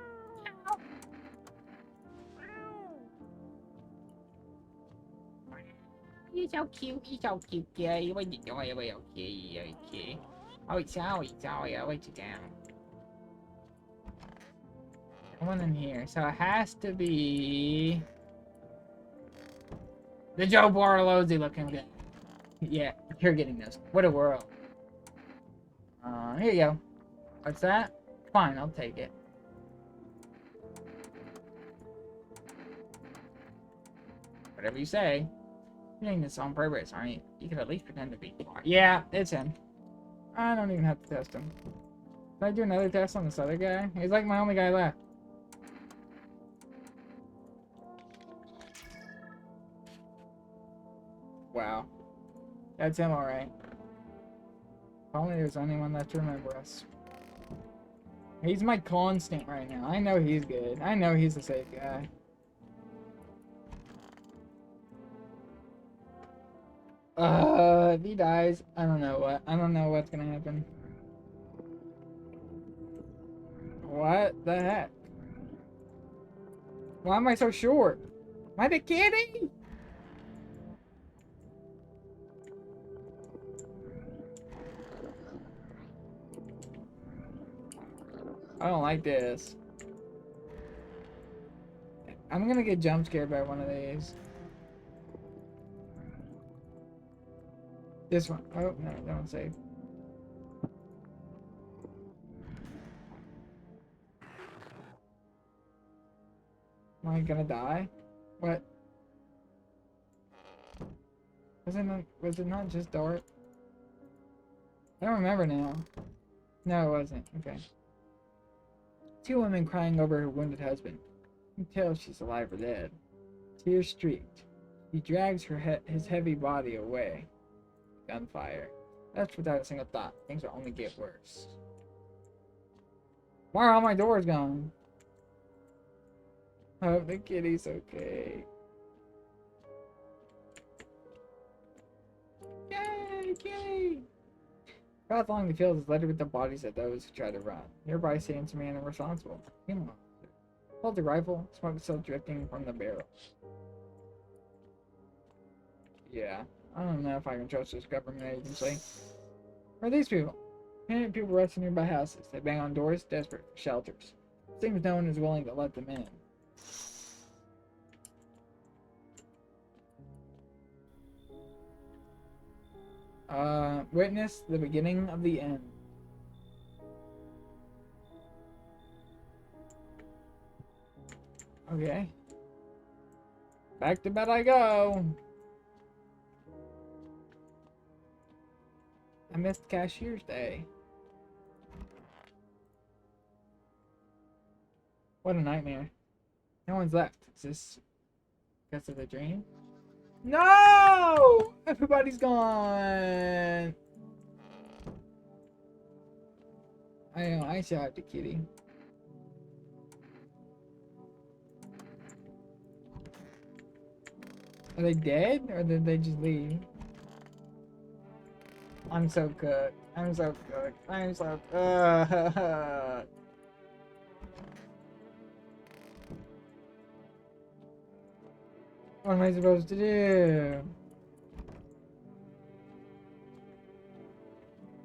You're so cute, kitty. What you doing? Okay. Oh, sorry, I'll let you down. One in here. So it has to be the Joe Barlozzi looking guy. Yeah, you're getting this. What a world. Here you go. What's that? Fine, I'll take it. Whatever you say. You're doing this on purpose, aren't you? You could at least pretend to be. Yeah, it's him. I don't even have to test him. Can I do another test on this other guy? He's like my only guy left. Wow. That's him, alright. If only there's anyone left to remember us. He's my constant right now. I know he's good. I know he's a safe guy. If he dies, I don't know what's gonna happen. What the heck? Why am I so short? Am I the kitty? I don't like this. I'm gonna get jump scared by one of these. This one. Oh, no, that one's safe. Am I gonna die? What? Was it not just dark? I don't remember now. No, it wasn't. Okay. Two women crying over her wounded husband. You can tell if she's alive or dead. Tears streaked. He drags his heavy body away. Gunfire. That's without a single thought. Things will only get worse. Why are all my doors gone? I hope the kitty's okay. Yay, kitty! Path along the field is littered with the bodies of those who try to run. Nearby stands a man irresponsible. Meanwhile, holds a rifle, smoke still drifting from the barrel. Yeah, I don't know if I can trust this government agency. Who are these people? Panicked people rush to nearby houses. They bang on doors, desperate for shelters. It seems no one is willing to let them in. Witness the beginning of the end. Okay. Back to bed I go. I missed cashier's day. What a nightmare. No one's left. Is this because of the dream? No! Everybody's gone. I know, I shot the kitty. Are they dead or did they just leave? I'm so cooked. I'm so cooked. I'm so cooked. What am I supposed to do?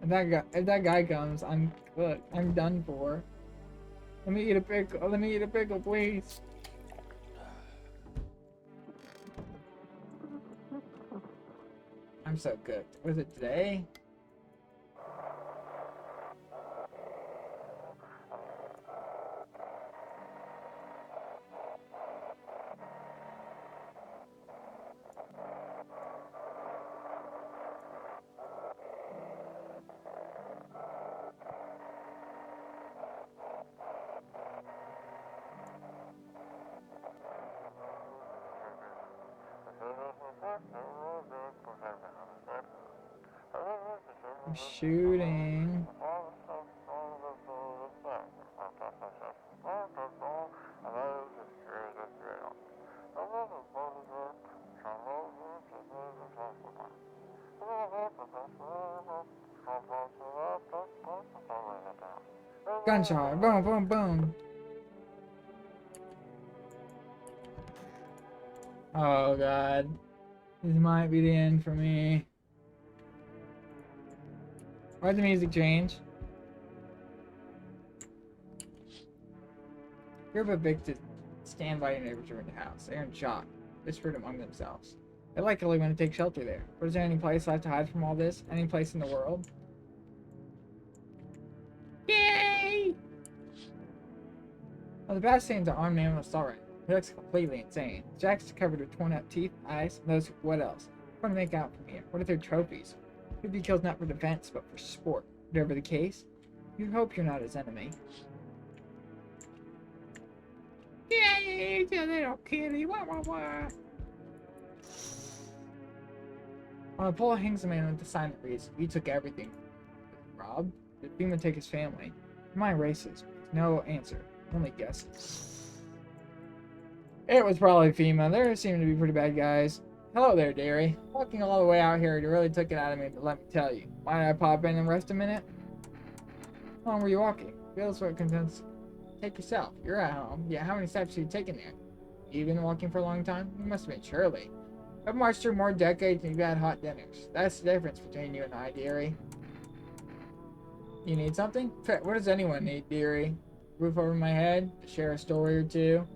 If that guy comes, I'm cooked. I'm done for. Let me eat a pickle. Let me eat a pickle, please. I'm so cooked. Was it today? I'm shooting. Gunshot. Boom, boom, boom. Oh, God. This might be the end for me. Why'd the music change? Group of evicted stand by your neighbors around the house. They are in shock, whispered among themselves. They likely want to take shelter there. But is there any place left to hide from all this? Any place in the world? Yay! Well, the bad thing is the armed man was alright. He looks completely insane. Jack's covered with torn up teeth, eyes, and those. What else? What do they make out from here? What are their trophies? He'd be killed not for defense, but for sport. Whatever the case, you hope you're not his enemy. Yay! It's a little kitty. Wah, wah, wah. On a pole hangs a man with the sign that reads, "You took everything." Rob? Did FEMA take his family? My races. No answer. Only guesses. It was probably FEMA. They seem to be pretty bad guys. Hello there, dearie. Walking all the way out here, you really took it out of me, but let me tell you. Mind I pop in and rest a minute? How long were you walking? Feels what contents. Take yourself. You're at home. Yeah, how many steps have you taken there? You've been walking for a long time? You must have been, surely. I've marched through more decades than you've had hot dinners. That's the difference between you and I, dearie. You need something? What does anyone need, dearie? Roof over my head? To share a story or two?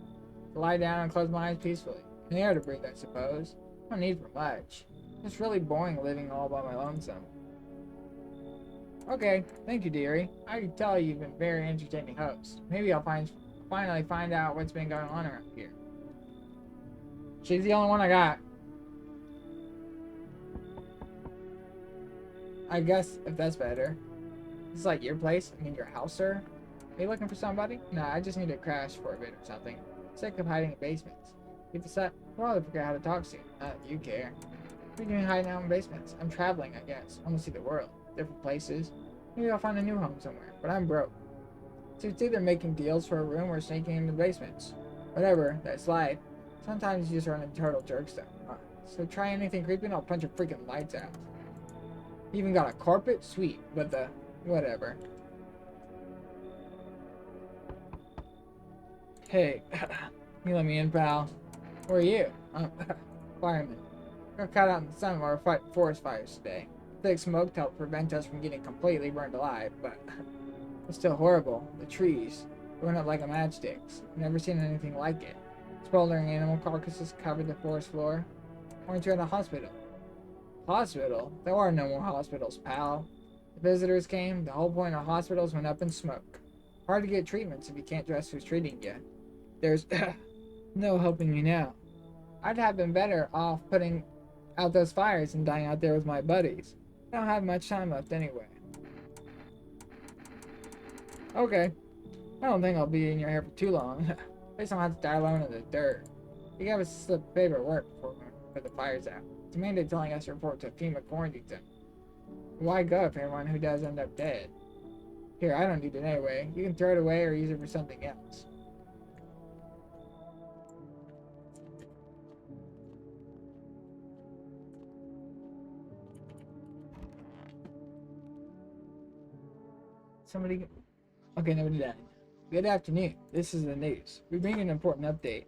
To lie down and close my eyes peacefully? And the air to breathe, I suppose. No need for much. It's really boring living all by my lonesome. Okay, thank you, dearie. I can tell you've been a very entertaining host. Maybe I'll finally find out what's been going on around here. She's the only one I got. I guess if that's better. This is like your place? I mean your house, sir? Are you looking for somebody? Nah, I just need to crash for a bit or something. Sick of hiding in basements. Keep this up. I'll probably forget how to talk soon. Not that you care. What are you doing hiding out in basements? I'm traveling, I guess. I want to see the world. Different places. Maybe I'll find a new home somewhere. But I'm broke. So it's either making deals for a room or sneaking into basements. Whatever. That's life. Sometimes you just run into total jerk stuff. So try anything creepy and I'll punch your freaking lights out. Even got a carpet? Sweet. But the... whatever. Hey, you let me in, pal. Where are you? Fireman. Got caught out in the sun while we're fighting forest fires today. Thick smoke to help prevent us from getting completely burned alive, but it's still horrible. The trees burn up like a matchsticks. Never seen anything like it. Smoldering animal carcasses covered the forest floor. Weren't you at a hospital? Hospital? There are no more hospitals, pal. The visitors came. The whole point of hospitals went up in smoke. Hard to get treatments if you can't trust who's treating you. There's no helping you now. I'd have been better off putting out those fires and dying out there with my buddies. I don't have much time left anyway. Okay. I don't think I'll be in your hair for too long. At least I don't have to die alone in the dirt. You gave us a slip of paper at work before we put the fires out. It's a mandate telling us to report to a FEMA quarantine zone. Why go if everyone who does end up dead? Here, I don't need it anyway. You can throw it away or use it for something else. Somebody... Okay, nobody died. Good afternoon. This is the news. We bring you an important update.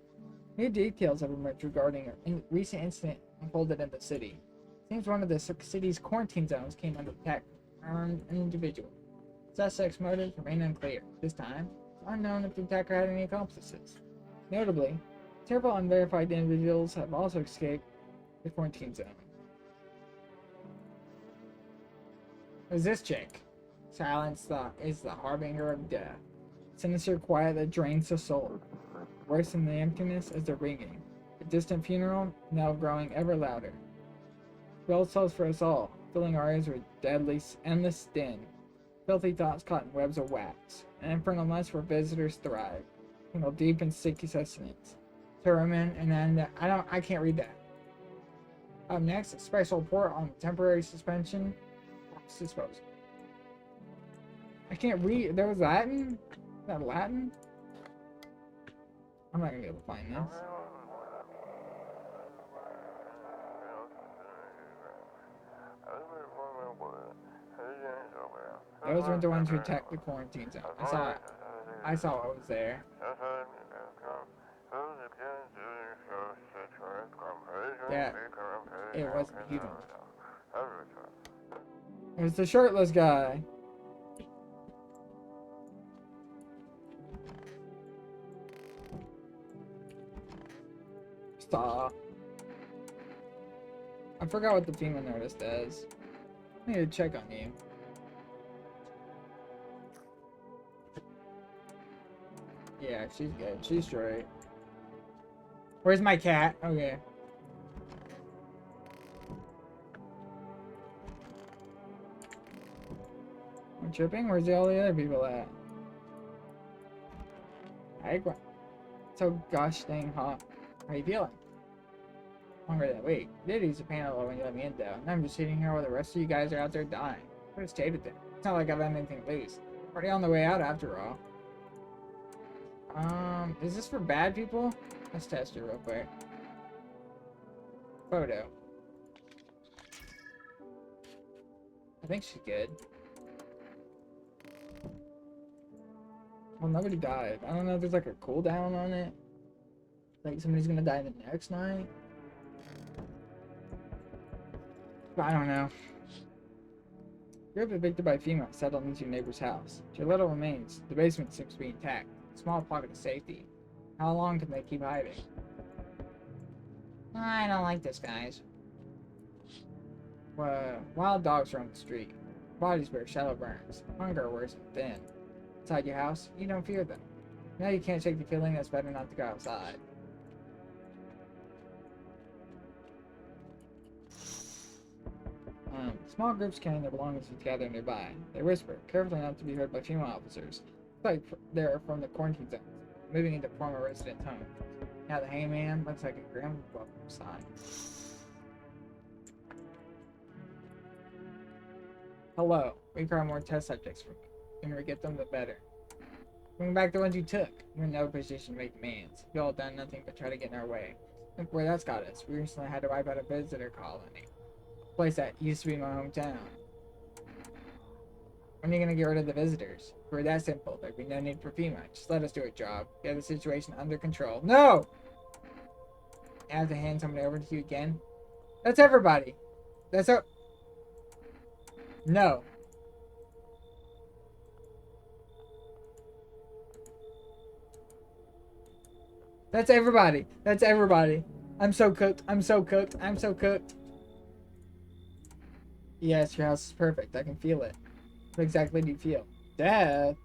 New details have emerged regarding a recent incident unfolded in the city. Seems one of the city's quarantine zones came under attack from an individual. Suspect's motives remain unclear. This time, it's unknown if the attacker had any accomplices. Notably, several unverified individuals have also escaped the quarantine zone. Who's this chick? Silence is the harbinger of death. Sinister quiet that drains the soul. Worse than the emptiness is the ringing. A distant funeral, now growing ever louder. Bell souls for us all, filling our ears with deadly, endless din. Filthy thoughts caught in webs of wax. An infernal mess where visitors thrive. Single deep and sticky sustenance. Terramin and then I can't read that. Up next, a special report on temporary suspension disposal. I can't read. There was Latin? Is that Latin? I'm not gonna be able to find this. Those weren't the ones who attacked the quarantine zone. I saw it. I saw what was there. Yeah, it wasn't human. It was the shirtless guy. Stop. I forgot what the female notice does. I need to check on you. Yeah, she's good. She's straight. Where's my cat? Okay. I'm tripping? Where's all the other people at? So gosh dang hot. How you feeling? Longer than wait. Did use a panel when you let me in though. And I'm just sitting here while the rest of you guys are out there dying. Could have stayed with them. It's not like I've had anything loose. Already on the way out after all. Is this for bad people? Let's test it real quick. Photo. I think she's good. Well, nobody died. I don't know if there's like a cooldown on it. Like somebody's gonna die the next night. But I don't know. Group evicted by female settled into your neighbor's house. Your little remains. The basement seems to be intact. Small pocket of safety. How long can they keep hiding? I don't like this, guys. Wild dogs roam the street. Bodies bear shallow burns. Hunger worse than thin. Inside your house, you don't fear them. Now you can't shake the feeling that's better not to go outside. Small groups carrying their belongings gather nearby. They whisper, carefully not to be heard by female officers. It's like they're from the quarantine zone, moving into former resident home. Now the hangman looks like a grim welcome sign. Hello. We require more test subjects from you. The sooner we get them, the better. Bring back the ones you took. We're in no position to make demands. You all done nothing but try to get in our way. Look where that's got us. We recently had to wipe out a visitor colony. A place that used to be my hometown. When are you gonna get rid of the visitors? If it were that simple, there'd be no need for FEMA. Just let us do our job. Get the situation under control. No! I have to hand somebody over to you again. That's everybody. That's a... No. That's everybody. That's everybody. I'm so cooked. I'm so cooked. I'm so cooked. Yes, your house is perfect. I can feel it. What exactly do you feel? Death?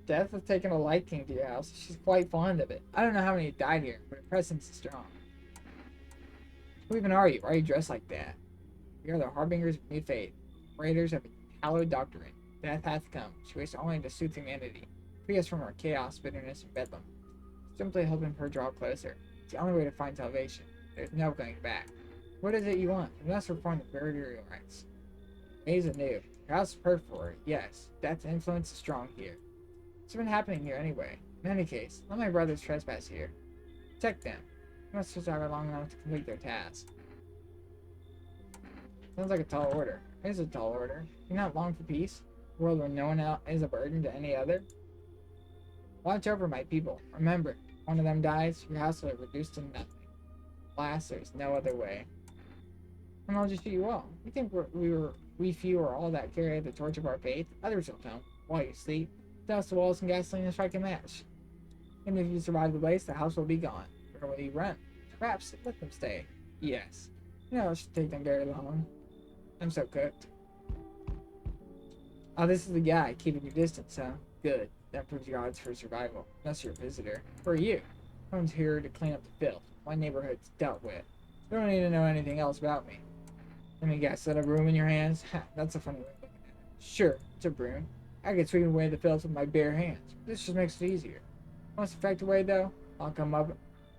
Death has taken a liking to your house. She's quite fond of it. I don't know how many died here, but her presence is strong. Who even are you? Why are you dressed like that? We are the harbingers of new fate. Raiders of a hallowed doctrine. Death hath come. She waits only to soothe humanity. Free us from our chaos, bitterness, and bedlam. Simply helping her draw closer. It's the only way to find salvation. There's no going back. What is it you want? You must reform the burial rights. Maize anew. Your house is perfect for it. Yes. Death's influence is strong here. What's been happening here anyway? In any case, let my brothers trespass here. Protect them. You must survive long enough to complete their task. Sounds like a tall order. It is a tall order. Do you not long for peace? A world where no one else is a burden to any other? Watch over my people. Remember, One of them dies, your house will be reduced to nothing. Alas, there's no other way. And I'll just shoot you all. You think we few are all that carry the torch of our faith? Others will come while you sleep. Dust the walls and gasoline and strike a match. And if you survive the blaze, the house will be gone. Where will you run? Perhaps let them stay. Yes. You know, it should take them very long. I'm so cooked. Oh, this is the guy keeping your distance, huh? Good. That proves your odds for survival. That's your visitor. Who are you? I'm here to clean up the filth. My neighborhood's dealt with. You don't need to know anything else about me. Let me guess, that a broom in your hands? Ha, that's a funny way of looking at it. Sure, it's a broom. I can sweep away the filth with my bare hands. This just makes it easier. Most effective way, though, lock him up.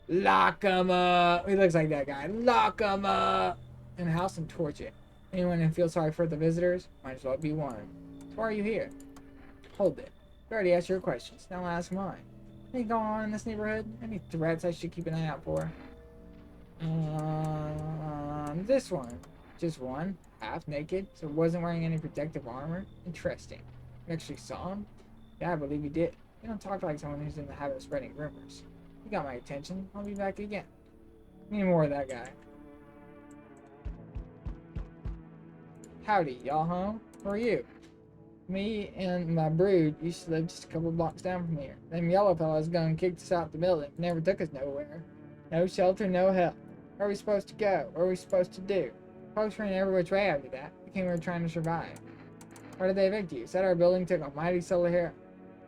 Lock him up! He looks like that guy. Lock him up! In the house and torch it. Anyone who feels sorry for the visitors might as well be one. So why are you here? Hold it. You already asked your questions. Now I'll ask mine. Anything going on in this neighborhood? Any threats I should keep an eye out for? This one. Just one. Half naked, so wasn't wearing any protective armor. Interesting. You actually saw him? Yeah, I believe you did. You don't talk like someone who's in the habit of spreading rumors. You got my attention. I'll be back again. Need more of that guy. Howdy, y'all home? Who are you? Me and my brood used to live just a couple blocks down from here. Them yellow fellas gone kicked us out the building. Never took us nowhere. No shelter, no help. Where are we supposed to go? What are we supposed to do? Folks ran every which way after that. Became we were trying to survive. Why did they evict you? Said our building took a mighty solar hit.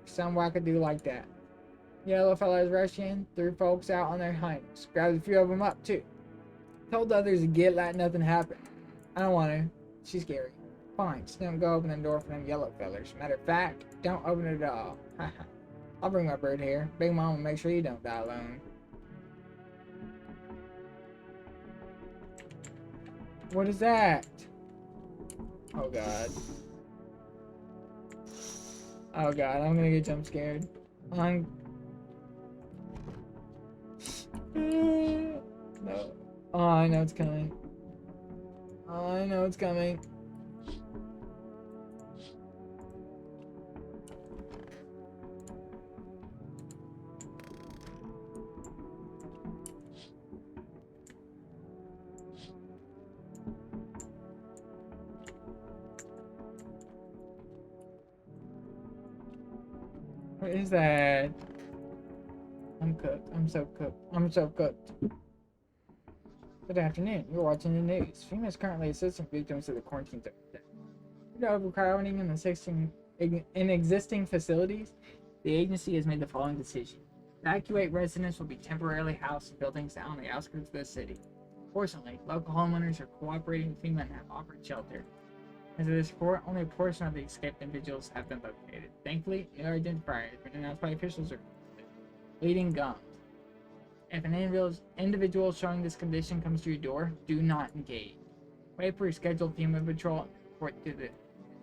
Some wackadoo like that. Yellow fellas rushed in, threw folks out on their hinds. Grabbed a few of them up, too. Told the others to get like nothing happened. I don't want to. She's scary. Fine, just don't go open the door for them yellow fellers. Matter of fact, don't open it at all. I'll bring my bird here. Big Mom will make sure you don't die alone. What is that? Oh god. Oh god, I'm gonna get jump scared. No. Oh, I know it's coming. Oh, I know it's coming. What is that? I'm cooked. I'm so cooked. I'm so cooked. Good afternoon. You're watching the news. FEMA is currently assisting victims of the quarantine zone. Due to overcrowding in existing facilities, the agency has made the following decision. Evacuate residents will be temporarily housed in buildings on the outskirts of the city. Fortunately, local homeowners are cooperating with FEMA and have offered shelter. As of this report, only a portion of the escaped individuals have been located. Thankfully, no identifier has been announced by officials or bleeding gums. If an individual showing this condition comes to your door, do not engage. Wait for your scheduled FEMA patrol and report to the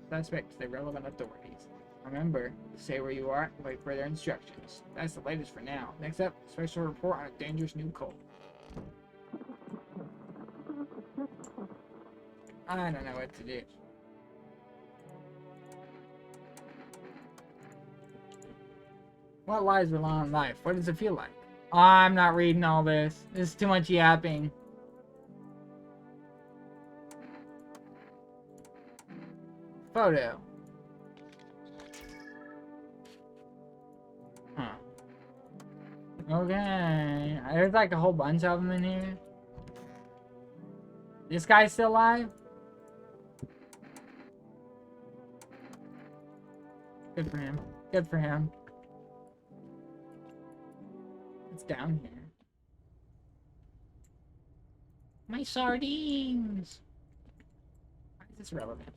suspect to the relevant authorities. Remember, stay where you are and wait for their instructions. That's the latest for now. Next up, special report on a dangerous new cult. I don't know what to do. What lies rely on life? What does it feel like? I'm not reading all this. This is too much yapping. Photo. Huh. Okay. There's like a whole bunch of them in here. This guy's still alive? Good for him. Good for him. It's down here. My sardines! Why is this relevant?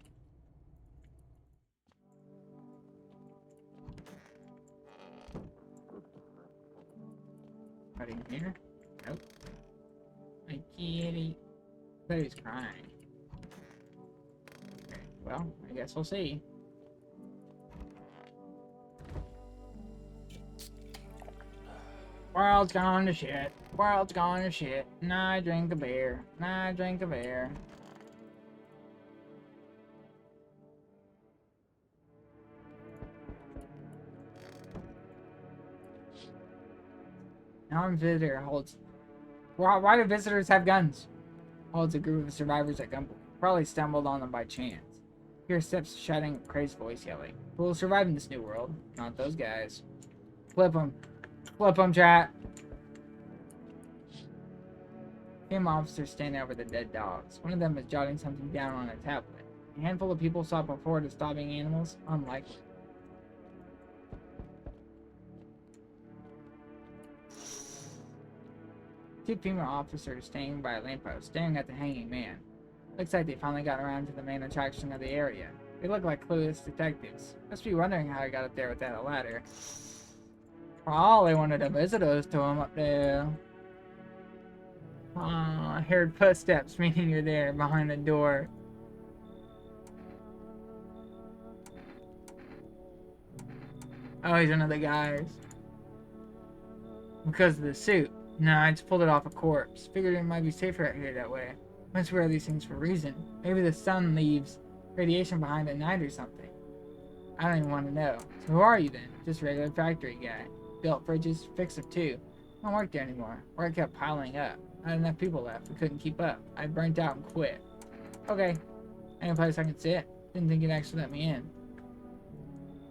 Right in here? Nope. My kitty. I bet he's crying. Okay, well, I guess we'll see. World's gone to shit. World's gone to shit. And I drink a beer. And I drink a beer. An armed visitor holds... Why do visitors have guns? Holds a group of survivors at gunpoint. Probably stumbled on them by chance. Hear steps shouting, a crazed voice yelling. Who will survive in this new world? Not those guys. Flip them. Flip them, chat. Came officers standing over the dead dogs. One of them is jotting something down on a tablet. A handful of people sought before to stopping animals? Unlikely. Two female officers standing by a lamppost, staring at the hanging man. Looks like they finally got around to the main attraction of the area. They look like clueless detectives. Must be wondering how I got up there without a ladder. Probably one of the visitors to him up there. I heard footsteps, meaning you're there, behind the door. Oh, he's one of the guys. Because of the suit. No, I just pulled it off a corpse. Figured it might be safer out here that way. Must wear these things for a reason. Maybe the sun leaves radiation behind at night or something. I don't even want to know. So who are you then? Just a regular factory guy. Built fridges, fixed them too. I don't work there anymore. Work kept piling up. Not enough people left. We couldn't keep up. I burnt out and quit. Okay. Any place I could sit? Didn't think you'd actually let me in.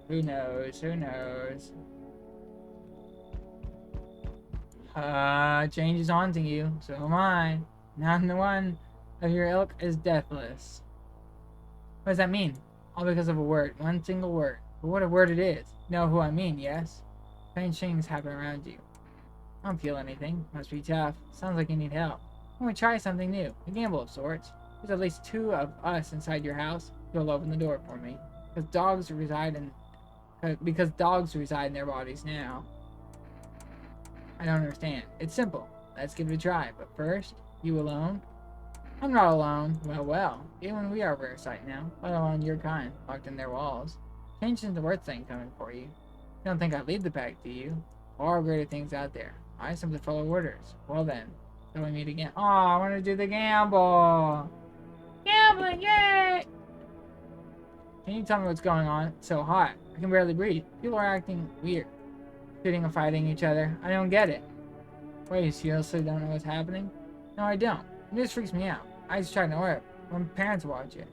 Who knows? Who knows? Change is haunting you. So am I. Not the one of your ilk is deathless. What does that mean? All because of a word. One single word. But what a word it is. You know who I mean, yes? Strange things happen around you. I don't feel anything. Must be tough. Sounds like you need help. Why don't we try something new? A gamble of sorts. There's at least two of us inside your house. You'll open the door for me. Because dogs reside in their bodies now. I don't understand. It's simple. Let's give it a try. But first, you alone? I'm not alone. Well. Even we are a rare sight now. Let alone your kind, locked in their walls. Change isn't the worst thing coming for you. You don't think I'd lead the pack, do you? Far greater things out there. I simply follow orders. Well then, till we meet again. Oh, I want to do the gamble. Gambling, yay! Can you tell me what's going on? It's so hot. I can barely breathe. People are acting weird. Shooting and fighting each other. I don't get it. Wait, you seriously don't know what's happening? No, I don't. It just freaks me out. I just try to ignore it when parents watch it.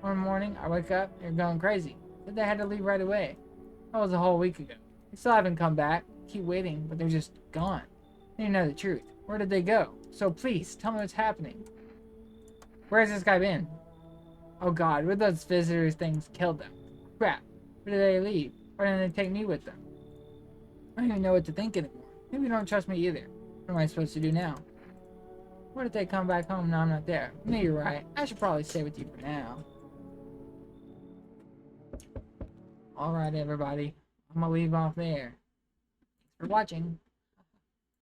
One morning, I wake up, they're going crazy. Said they had to leave right away. That was a whole week ago. They still haven't come back. Keep waiting, but they're just gone. They didn't know the truth. Where did they go? So please, tell me what's happening. Where has this guy been? Oh god, where those visitors things killed them? Crap. Where did they leave? Why didn't they take me with them? I don't even know what to think anymore. Maybe you don't trust me either. What am I supposed to do now? What if they come back home now I'm not there? No, you're right. I should probably stay with you for now. Alright, everybody. I'm gonna leave off there. Thanks for watching.